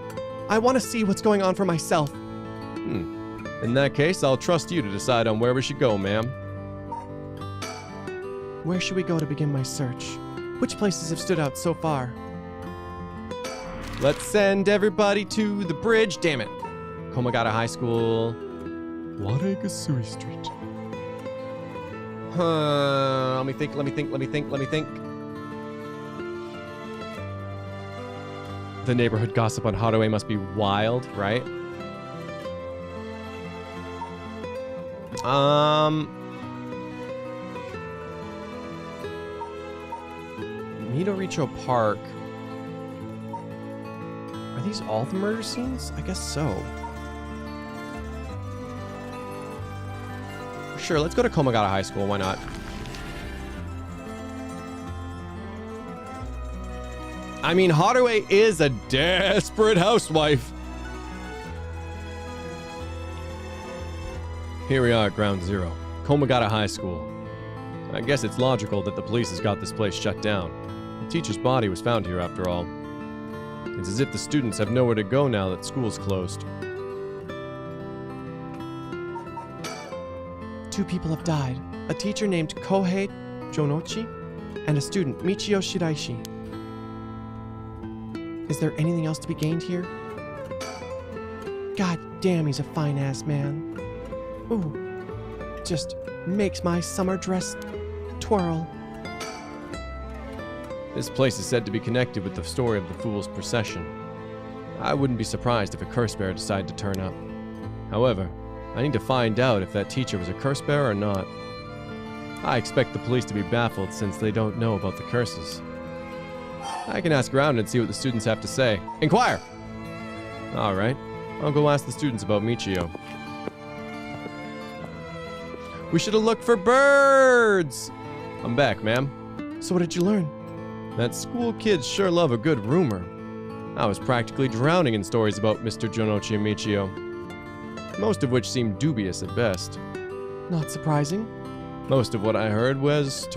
I want to see what's going on for myself. In that case, I'll trust you to decide on where we should go, ma'am. Where should we go to begin my search? Which places have stood out so far? Let's send everybody to the bridge. Damn it. Komagata High School. Watagasui Street. Let me think. The neighborhood gossip on Haruhi must be wild, right? Midoricho Park. Are these all the murder scenes? I guess so. Sure, let's go to Komagata High School, why not? I mean, Haruhi is a desperate housewife. Here we are at Ground Zero. Komagata High School. I guess it's logical that the police has got this place shut down. The teacher's body was found here after all. It's as if the students have nowhere to go now that school's closed. 2 people have died. A teacher named Kohei Jonochi and a student, Michio Shiraishi. Is there anything else to be gained here? God damn, he's a fine-ass man. Ooh, just makes my summer dress twirl. This place is said to be connected with the story of the Fool's Procession. I wouldn't be surprised if a curse bearer decided to turn up. However, I need to find out if that teacher was a curse bearer or not. I expect the police to be baffled since they don't know about the curses. I can ask around and see what the students have to say. Inquire! Alright, I'll go ask the students about Michio. We should have looked for birds! I'm back, ma'am. So what did you learn? That school kids sure love a good rumor. I was practically drowning in stories about Mr. Jonochi and Michio, most of which seemed dubious at best. Not surprising. Most of what I heard was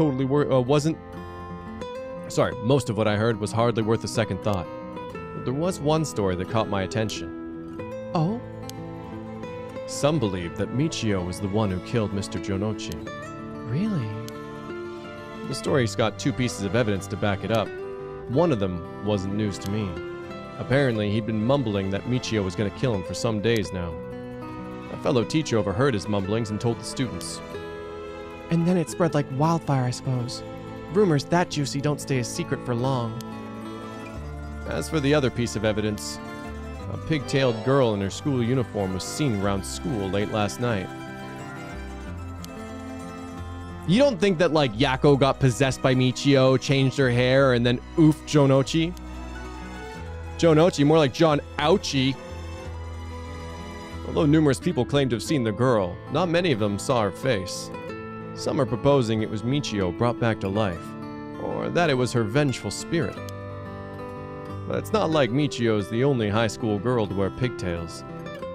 most of what I heard was hardly worth a second thought. But there was one story that caught my attention. Oh? Some believe that Michio was the one who killed Mr. Jonochi. Really? The story's got 2 pieces of evidence to back it up. One of them wasn't news to me. Apparently, he'd been mumbling that Michio was going to kill him for some days now. A fellow teacher overheard his mumblings and told the students. And then it spread like wildfire, I suppose. Rumors that juicy don't stay a secret for long. As for the other piece of evidence, a pig-tailed girl in her school uniform was seen around school late last night. You don't think that, like, Yako got possessed by Michio, changed her hair, and then oofed Jonochi? Jonochi, more like John Ouchie. Although numerous people claim to have seen the girl, not many of them saw her face. Some are proposing it was Michio brought back to life, or that it was her vengeful spirit. But it's not like Michio's the only high school girl to wear pigtails.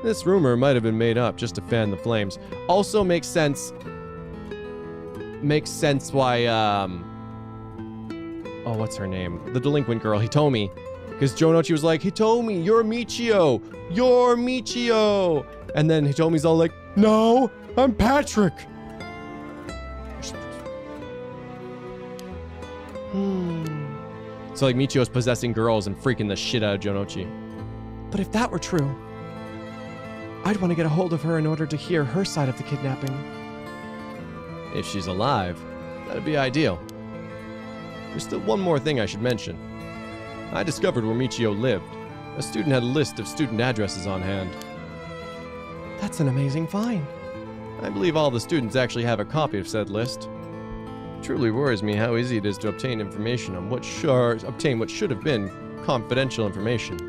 This rumor might have been made up just to fan the flames. Also makes sense why, oh, what's her name? The delinquent girl, Hitomi. Because Jonochi was like, Hitomi, you're Michio! You're Michio! And then Hitomi's all like, no, I'm Patrick! So like Michio's possessing girls and freaking the shit out of Jonochi. But if that were true, I'd want to get a hold of her in order to hear her side of the kidnapping. If she's alive, that'd be ideal. There's still one more thing I should mention. I discovered where Michio lived. A student had a list of student addresses on hand. That's an amazing find. I believe all the students actually have a copy of said list. It truly worries me how easy it is to obtain information on what should have been confidential information.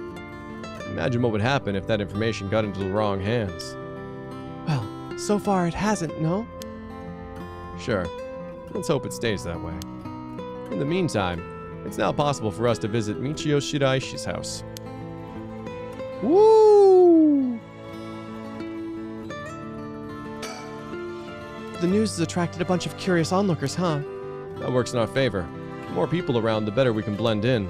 Imagine what would happen if that information got into the wrong hands. Well, so far it hasn't, no? Sure. Let's hope it stays that way. In the meantime, it's now possible for us to visit Michio Shiraishi's house. Woo! The news has attracted a bunch of curious onlookers, huh? That works in our favor. The more people around, the better we can blend in.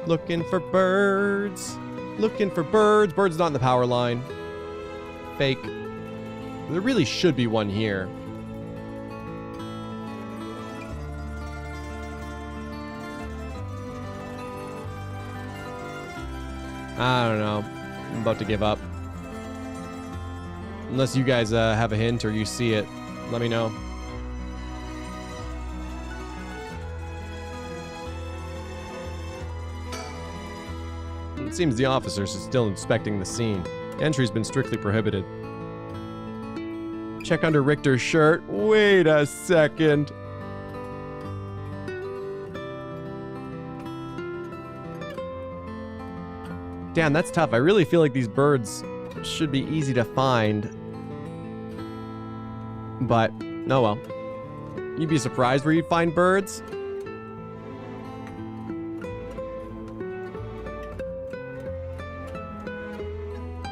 Looking for birds. Looking for birds. Birds not in the power line. Fake. There really should be one here. I don't know. I'm about to give up. Unless you guys have a hint or you see it, let me know. It seems the officers are still inspecting the scene. Entry's been strictly prohibited. Check under Richter's shirt. Wait a second. Damn, that's tough. I really feel like these birds should be easy to find. But, oh well. You'd be surprised where you'd find birds?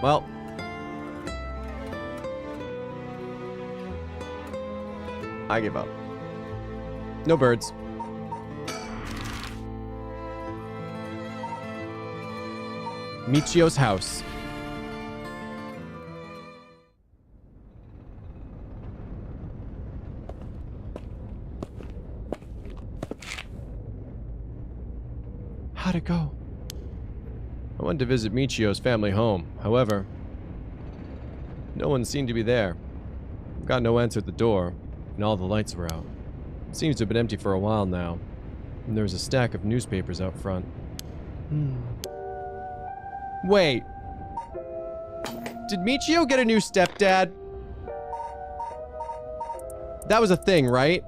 Well. I give up. No birds. Michio's house. How'd it go? I went to visit Michio's family home. However, no one seemed to be there. Got no answer at the door, and all the lights were out. It seems to have been empty for a while now, and there was a stack of newspapers out front. Wait. Did Michio get a new stepdad? That was a thing, right?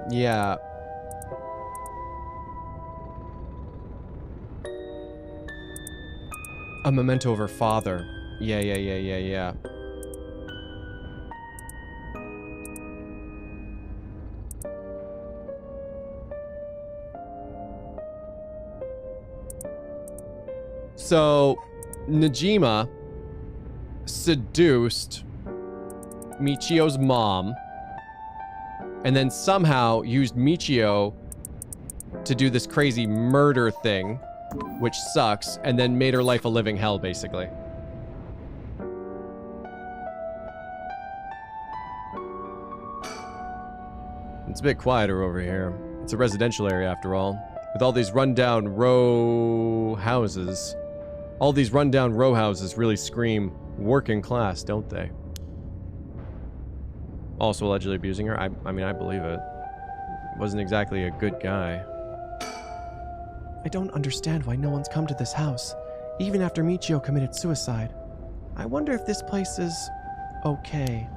Yeah. A memento of her father. Yeah. So, Najima seduced Michio's mom and then somehow used Michio to do this crazy murder thing, which sucks, and then made her life a living hell, basically. It's a bit quieter over here. It's a residential area, after all, with all these rundown row houses. All these rundown row houses really scream working class, don't they? Also allegedly abusing her. I mean, I believe it. Wasn't exactly a good guy. I don't understand why no one's come to this house, even after Michio committed suicide. I wonder if this place is okay.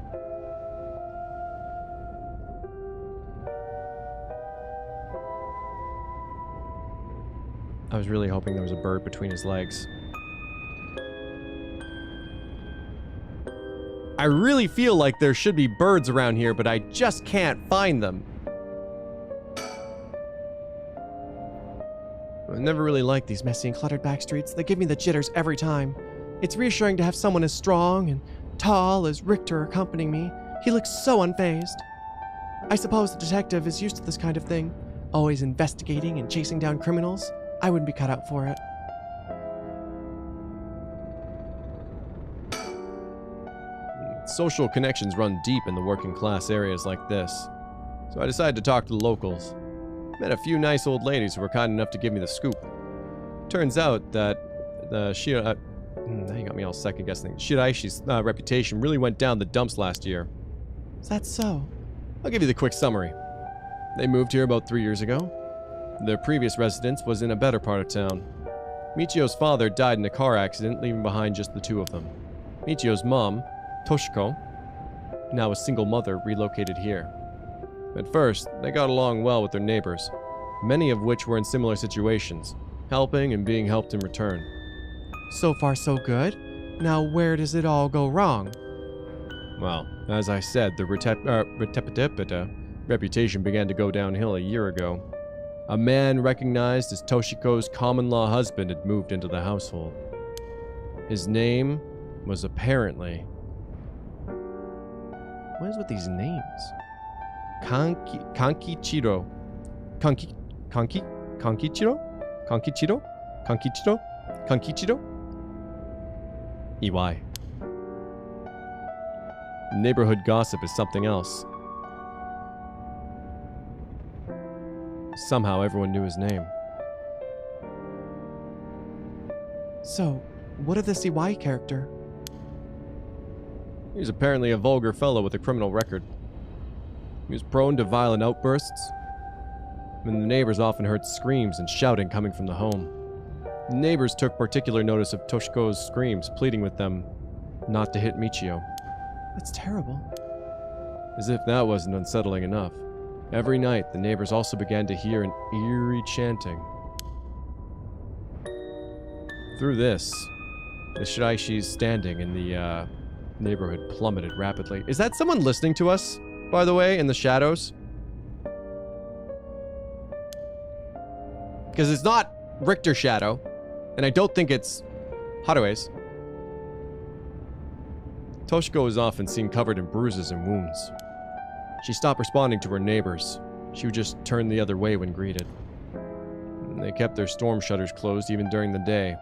I was really hoping there was a bird between his legs. I really feel like there should be birds around here, but I just can't find them. I never really liked these messy and cluttered back streets. They give me the jitters every time. It's reassuring to have someone as strong and tall as Richter accompanying me. He looks so unfazed. I suppose the detective is used to this kind of thing, always investigating and chasing down criminals. I wouldn't be cut out for it. Social connections run deep in the working class areas like this, so I decided to talk to the locals. Met a few nice old ladies who were kind enough to give me the scoop. Turns out that the now you got me all second guessing. Shiraishi's reputation really went down the dumps last year. Is that so? I'll give you the quick summary. They moved here about 3 years ago. Their previous residence was in a better part of town. Michio's father died in a car accident, leaving behind just the two of them. Michio's mom, Toshiko, now a single mother, relocated here. At first, they got along well with their neighbors, many of which were in similar situations, helping and being helped in return. So far, so good. Now, where does it all go wrong? Well, as I said, the reputation began to go downhill a year ago. A man recognized as Toshiko's common-law husband had moved into the household. His name was apparently... What is with these names? Kankichiro. Kankichiro? EY. Neighborhood gossip is something else. Somehow everyone knew his name. So, what of the CY character? He was apparently a vulgar fellow with a criminal record. He was prone to violent outbursts, and the neighbors often heard screams and shouting coming from the home. The neighbors took particular notice of Toshiko's screams, pleading with them not to hit Michio. That's terrible. As if that wasn't unsettling enough, every night the neighbors also began to hear an eerie chanting. Through this, the Shiraishi's standing in the neighborhood plummeted rapidly. Is that someone listening to us, by the way, in the shadows? Because it's not Richter Shadow, and I don't think it's Harue's. Toshiko is often seen covered in bruises and wounds. She stopped responding to her neighbors. She would just turn the other way when greeted. They kept their storm shutters closed even during the day,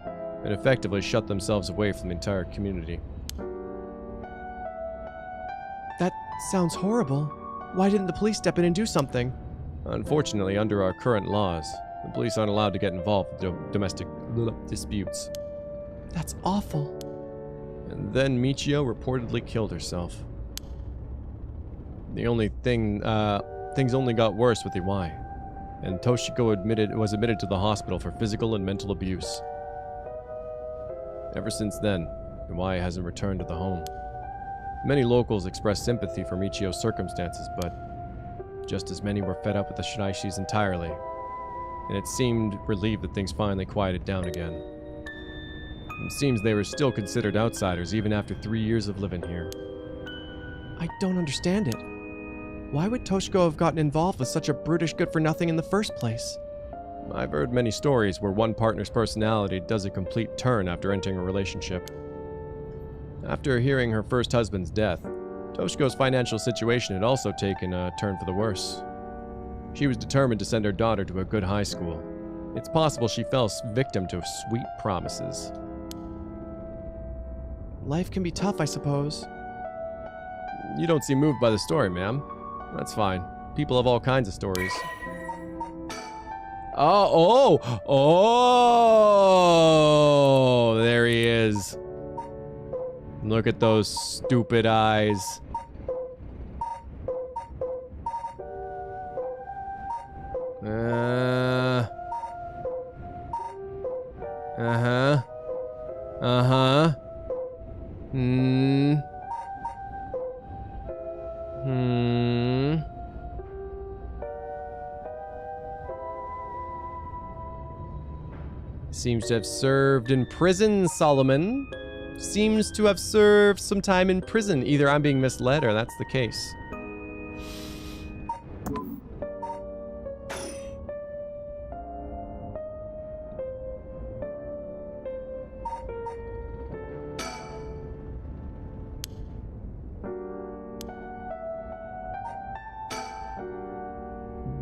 and effectively shut themselves away from the entire community. That sounds horrible. Why didn't the police step in and do something? Unfortunately, under our current laws, the police aren't allowed to get involved with domestic disputes. That's awful. And then Michio reportedly killed herself. The only thing, things only got worse with Iwai, and Toshiko was admitted to the hospital for physical and mental abuse. Ever since then, Iwai hasn't returned to the home. Many locals expressed sympathy for Michio's circumstances, but just as many were fed up with the Shiraishis entirely, and it seemed relieved that things finally quieted down again. It seems they were still considered outsiders even after 3 years of living here. I don't understand it. Why would Toshiko have gotten involved with such a brutish good-for-nothing in the first place? I've heard many stories where one partner's personality does a complete turn after entering a relationship. After hearing her first husband's death, Toshiko's financial situation had also taken a turn for the worse. She was determined to send her daughter to a good high school. It's possible she fell victim to sweet promises. Life can be tough, I suppose. You don't seem moved by the story, ma'am. That's fine. People have all kinds of stories. Oh, there he is. Look at those stupid eyes. Seems to have served in prison, Solomon. Seems to have served some time in prison. Either I'm being misled or that's the case.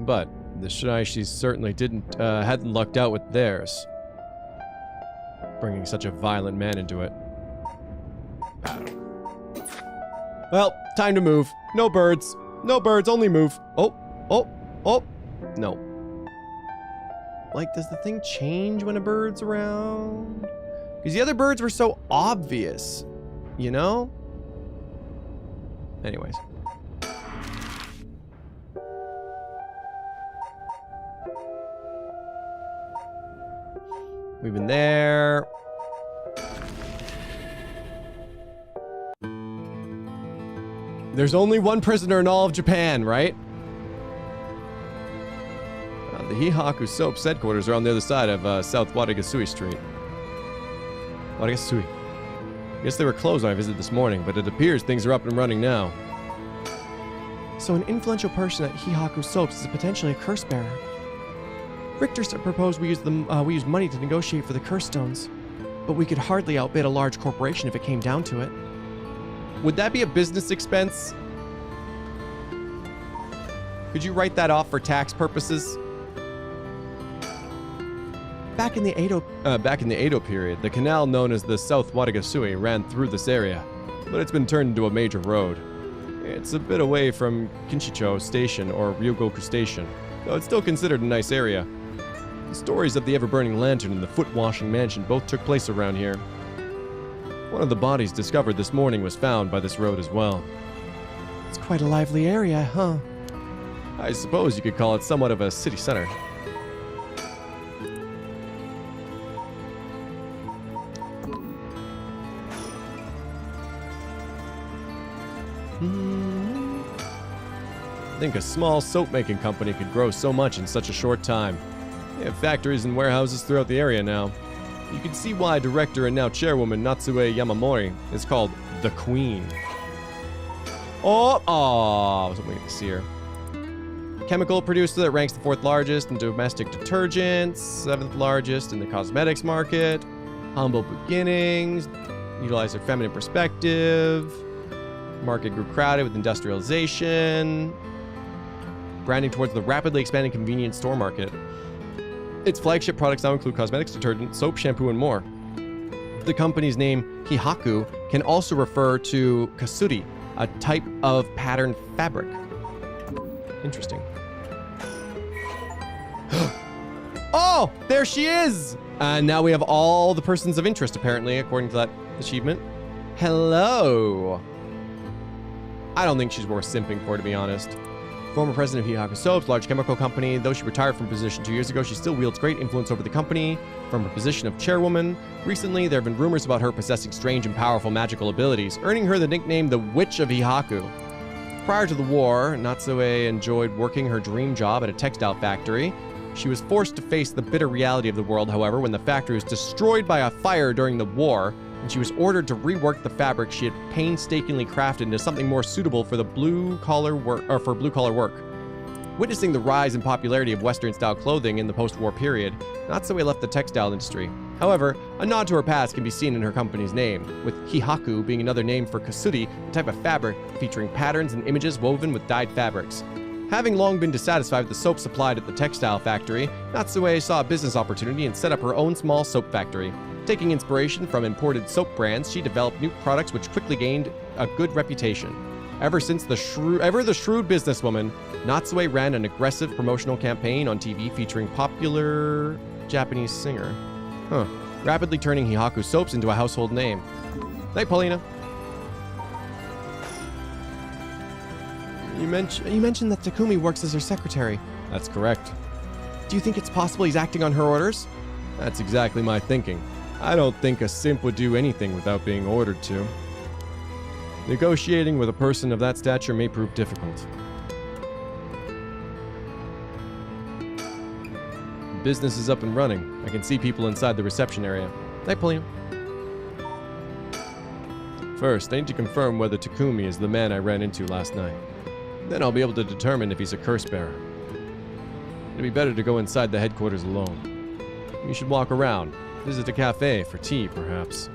But the Shiraishis certainly hadn't lucked out with theirs, bringing such a violent man into it. Well, time to move. No birds. No birds, only move. Oh. No. Like, does the thing change when a bird's around? Because the other birds were so obvious, you know? Anyways. We've been there. There's only one prisoner in all of Japan, right? The Haku Soaps headquarters are on the other side of South Watagasui Street. Watagasui. I guess they were closed when I visited this morning, but it appears things are up and running now. So an influential person at Haku Soaps is potentially a curse bearer. Richter proposed we use money to negotiate for the curse stones, but we could hardly outbid a large corporation if it came down to it. Would that be a business expense? Could you write that off for tax purposes? Back in the Edo period, the canal known as the South Watagasui ran through this area, but it's been turned into a major road. It's a bit away from Kinshicho Station or Ryogoku Station, though it's still considered a nice area. The stories of the ever-burning lantern and the foot-washing mansion both took place around here. One of the bodies discovered this morning was found by this road as well. It's quite a lively area, huh? I suppose you could call it somewhat of a city center. I think a small soap-making company could grow so much in such a short time. They have factories and warehouses throughout the area now. You can see why director and now chairwoman Natsue Yamamori is called the Queen. I wasn't waiting to see her. Chemical producer that ranks the 4th largest in domestic detergents, 7th largest in the cosmetics market. Humble beginnings, utilize their feminine perspective. Market grew crowded with industrialization. Branding towards the rapidly expanding convenience store market. Its flagship products now include cosmetics, detergent, soap, shampoo, and more. The company's name, Hihaku, can also refer to kasuri, a type of patterned fabric. Interesting. Oh, there she is! And now we have all the persons of interest, apparently, according to that achievement. Hello! I don't think she's worth simping for, to be honest. Former president of Haku Soaps, large chemical company. Though she retired from position 2 years ago, she still wields great influence over the company from her position of chairwoman. Recently, there have been rumors about her possessing strange and powerful magical abilities, earning her the nickname the Witch of Hihaku. Prior to the war, Natsue enjoyed working her dream job at a textile factory. She was forced to face the bitter reality of the world, however, when the factory was destroyed by a fire during the war, and she was ordered to rework the fabric she had painstakingly crafted into something more suitable for the blue-collar work. Witnessing the rise in popularity of Western-style clothing in the post-war period, Natsue left the textile industry. However, a nod to her past can be seen in her company's name, with Hihaku being another name for kasuri, a type of fabric featuring patterns and images woven with dyed fabrics. Having long been dissatisfied with the soap supplied at the textile factory, Natsue saw a business opportunity and set up her own small soap factory. Taking inspiration from imported soap brands, she developed new products which quickly gained a good reputation. Ever the shrewd businesswoman, Natsue ran an aggressive promotional campaign on TV featuring popular Japanese singer. Rapidly turning Haku Soaps into a household name. Night, Paulina. You mentioned that Takumi works as her secretary. That's correct. Do you think it's possible he's acting on her orders? That's exactly my thinking. I don't think a simp would do anything without being ordered to. Negotiating with a person of that stature may prove difficult. Business is up and running. I can see people inside the reception area. Night, Paulina. First, I need to confirm whether Takumi is the man I ran into last night. Then I'll be able to determine if he's a curse bearer. It'd be better to go inside the headquarters alone. You should walk around. Visit a cafe for tea, perhaps.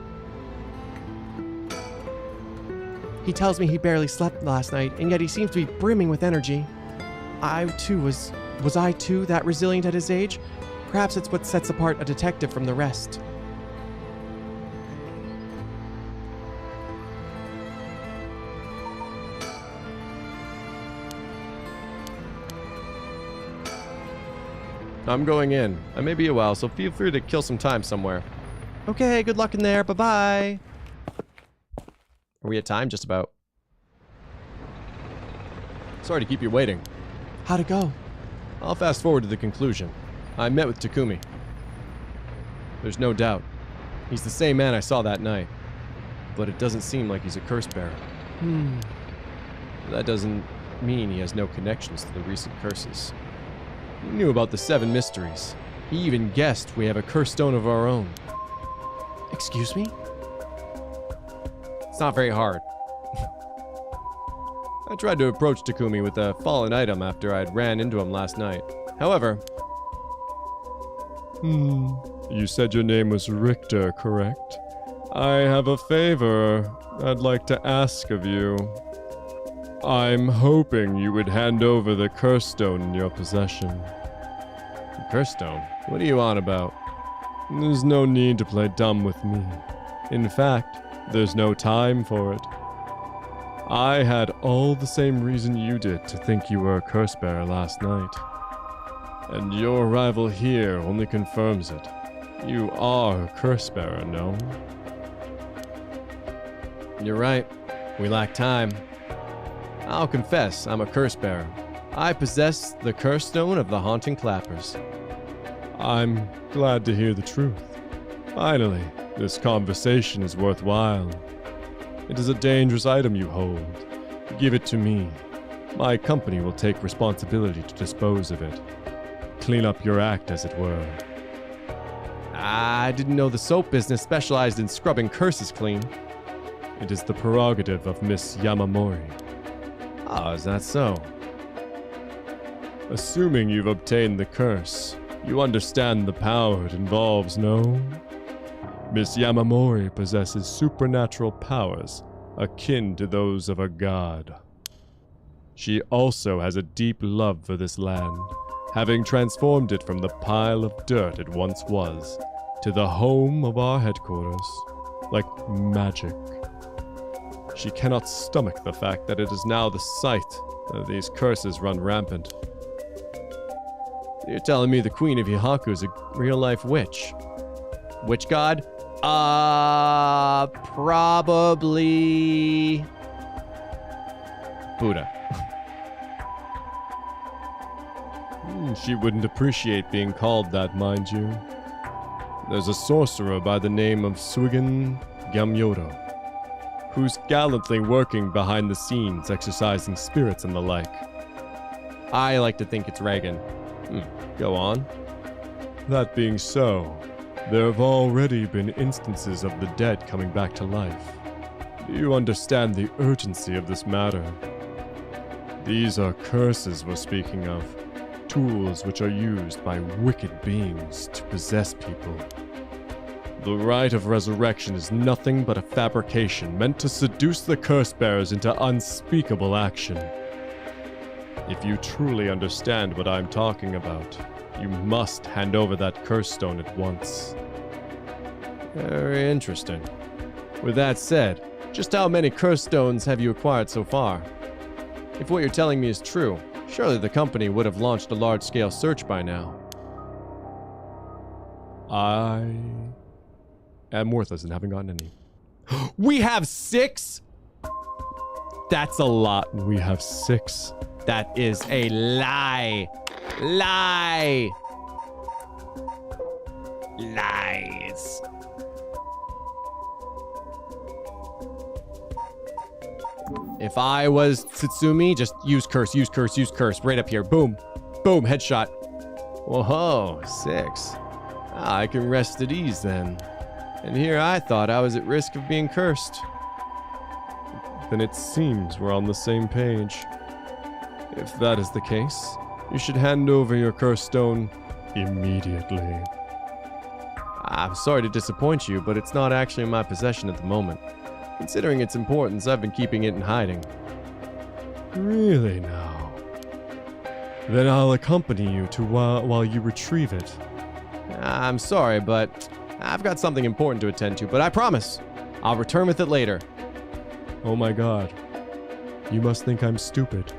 He tells me he barely slept last night, and yet he seems to be brimming with energy. Was I too that resilient at his age? Perhaps it's what sets apart a detective from the rest. I'm going in. I may be a while, so feel free to kill some time somewhere. Okay, good luck in there. Bye-bye. Are we at time? Just about. Sorry to keep you waiting. How'd it go? I'll fast forward to the conclusion. I met with Takumi. There's no doubt. He's the same man I saw that night. But it doesn't seem like he's a curse bearer. That doesn't mean he has no connections to the recent curses. He knew about the 7 mysteries. He even guessed we have a curse stone of our own. Excuse me? It's not very hard. I tried to approach Takumi with a fallen item after I'd ran into him last night. However... You said your name was Richter, correct? I have a favor I'd like to ask of you. I'm hoping you would hand over the curse stone in your possession. The curse stone? What are you on about? There's no need to play dumb with me. In fact, there's no time for it. I had all the same reason you did to think you were a curse bearer last night. And your arrival here only confirms it. You are a curse bearer, no? You're right. We lack time. I'll confess, I'm a curse bearer. I possess the curse stone of the haunting clappers. I'm glad to hear the truth. Finally, this conversation is worthwhile. It is a dangerous item you hold. Give it to me. My company will take responsibility to dispose of it. Clean up your act, as it were. I didn't know the soap business specialized in scrubbing curses clean. It is the prerogative of Miss Yamamori. Oh, is that so? Assuming you've obtained the curse, you understand the power it involves, no? Miss Yamamori possesses supernatural powers akin to those of a god. She also has a deep love for this land, having transformed it from the pile of dirt it once was to the home of our headquarters, like magic. She cannot stomach the fact that it is now the site that these curses run rampant. You're telling me the Queen of Haku is a real-life witch? Witch god? Probably... Buddha. She wouldn't appreciate being called that, mind you. There's a sorcerer by the name of Suigen Gamyoto, who's gallantly working behind the scenes, exercising spirits and the like. I like to think it's Reagan. Go on. That being so, there have already been instances of the dead coming back to life. Do you understand the urgency of this matter? These are curses we're speaking of. Tools which are used by wicked beings to possess people. The rite of resurrection is nothing but a fabrication meant to seduce the curse bearers into unspeakable action. If you truly understand what I'm talking about, you must hand over that curse stone at once. Very interesting. With that said, just how many curse stones have you acquired so far? If what you're telling me is true, surely the company would have launched a large-scale search by now. I am worthless and haven't gotten any. We have 6?! That's a lot. We have 6. That is a lie. Lie. Lies. If I was Tsutsumi, just use curse, use curse, use curse. Right up here. Boom. Boom. Headshot. Whoa, 6. I can rest at ease then. And here I thought I was at risk of being cursed. Then it seems we're on the same page. If that is the case, you should hand over your curse stone immediately. I'm sorry to disappoint you, but it's not actually in my possession at the moment. Considering its importance, I've been keeping it in hiding. Really now? Then I'll accompany you to while you retrieve it. I'm sorry, but I've got something important to attend to, but I promise I'll return with it later. Oh my god. You must think I'm stupid.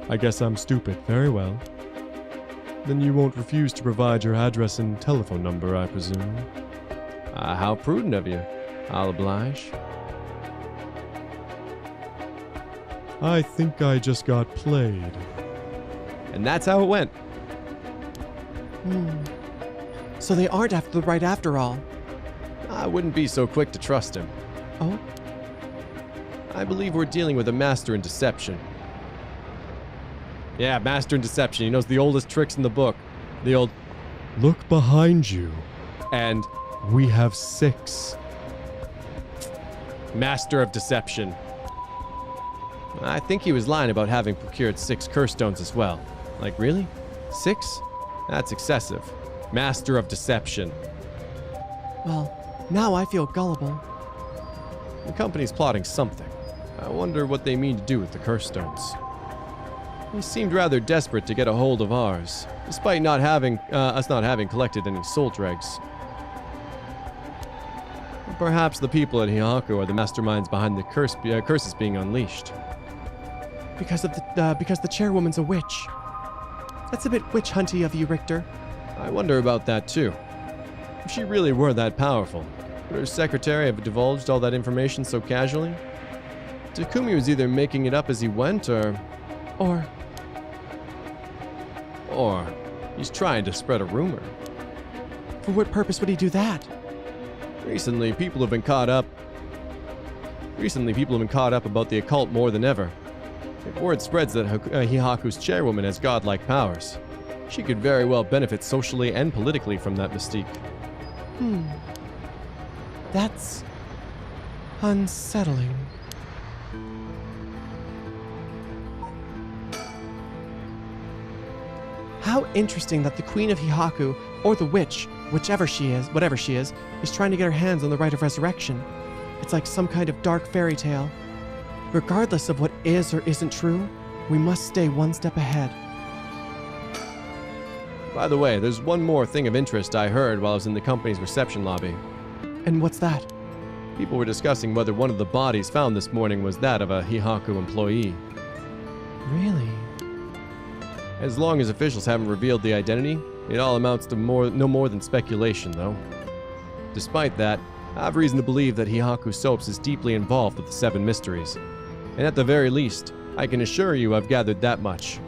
I guess I'm stupid. Very well. Then you won't refuse to provide your address and telephone number, I presume. How prudent of you. I'll oblige. I think I just got played. And that's how it went. So they aren't after the right after all. I wouldn't be so quick to trust him. Oh? I believe we're dealing with a master in deception. Yeah, master in deception. He knows the oldest tricks in the book. The old, look behind you. And we have 6. Master of deception. I think he was lying about having procured 6 curse stones as well. Like, really? 6? That's excessive. Master of deception. Well, now I feel gullible. The company's plotting something. I wonder what they mean to do with the curse stones. They seemed rather desperate to get a hold of ours, despite not having us not having collected any soul dregs. Perhaps the people at Haku are the masterminds behind the curses being unleashed. Because the chairwoman's a witch. That's a bit witch hunty of you, Richter. I wonder about that too. If she really were that powerful, would her secretary have divulged all that information so casually? Takumi was either making it up as he went, or he's trying to spread a rumor. For what purpose would he do that? Recently, people have been caught up about the occult more than ever. If word spreads that Haku's chairwoman has godlike powers, she could very well benefit socially and politically from that mystique. That's unsettling. How interesting that the Queen of Haku, or the Witch, whatever she is, is trying to get her hands on the rite of resurrection. It's like some kind of dark fairy tale. Regardless of what is or isn't true, we must stay one step ahead. By the way, there's one more thing of interest I heard while I was in the company's reception lobby. And what's that? People were discussing whether one of the bodies found this morning was that of a Hihaku employee. Really? As long as officials haven't revealed the identity, it all amounts to no more than speculation, though. Despite that, I have reason to believe that Haku Soaps is deeply involved with the 7 mysteries. And at the very least, I can assure you I've gathered that much.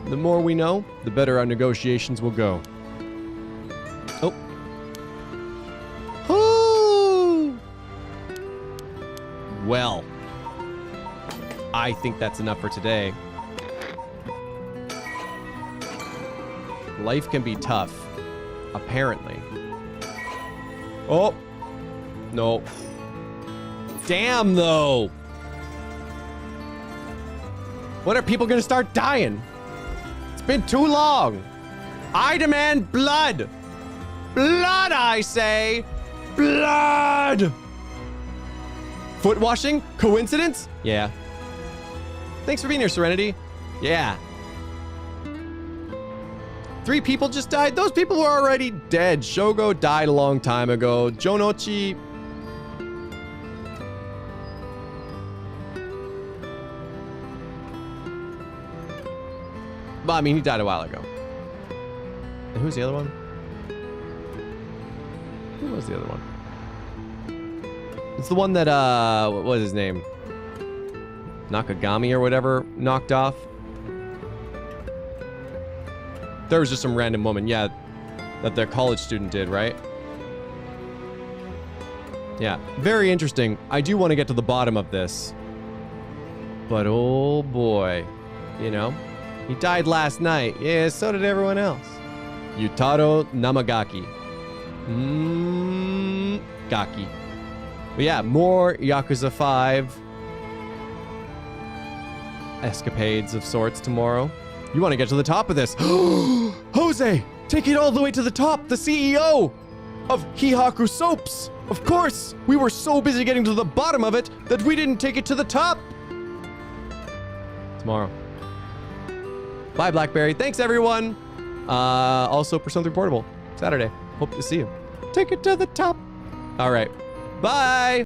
The more we know, the better our negotiations will go. Oh. Ooh. Well, I think that's enough for today. Life can be tough, apparently. Oh. No. Damn, though. When are people gonna start dying? It's been too long. I demand blood. Blood, I say. Blood. Foot washing? Coincidence? Yeah. Thanks for being here, Serenity. Yeah. 3 people just died? Those people were already dead. Shogo died a long time ago. Jonochi... Well, I mean, he died a while ago. And who's the other one? Who was the other one? It's the one that, what was his name? Nakagami or whatever knocked off. There was just some random woman, yeah, that their college student did, right? Yeah, very interesting. I do want to get to the bottom of this. But oh boy, you know? He died last night. Yeah, so did everyone else. Yutaro Namagaki. Gaki. But yeah, more Yakuza 5 escapades of sorts tomorrow. You want to get to the top of this. Jose, take it all the way to the top. The CEO of Haku Soaps. Of course, we were so busy getting to the bottom of it that we didn't take it to the top. Tomorrow. Bye, Blackberry. Thanks, everyone. Also, Persona 3 Portable. Saturday. Hope to see you. Take it to the top. All right. Bye.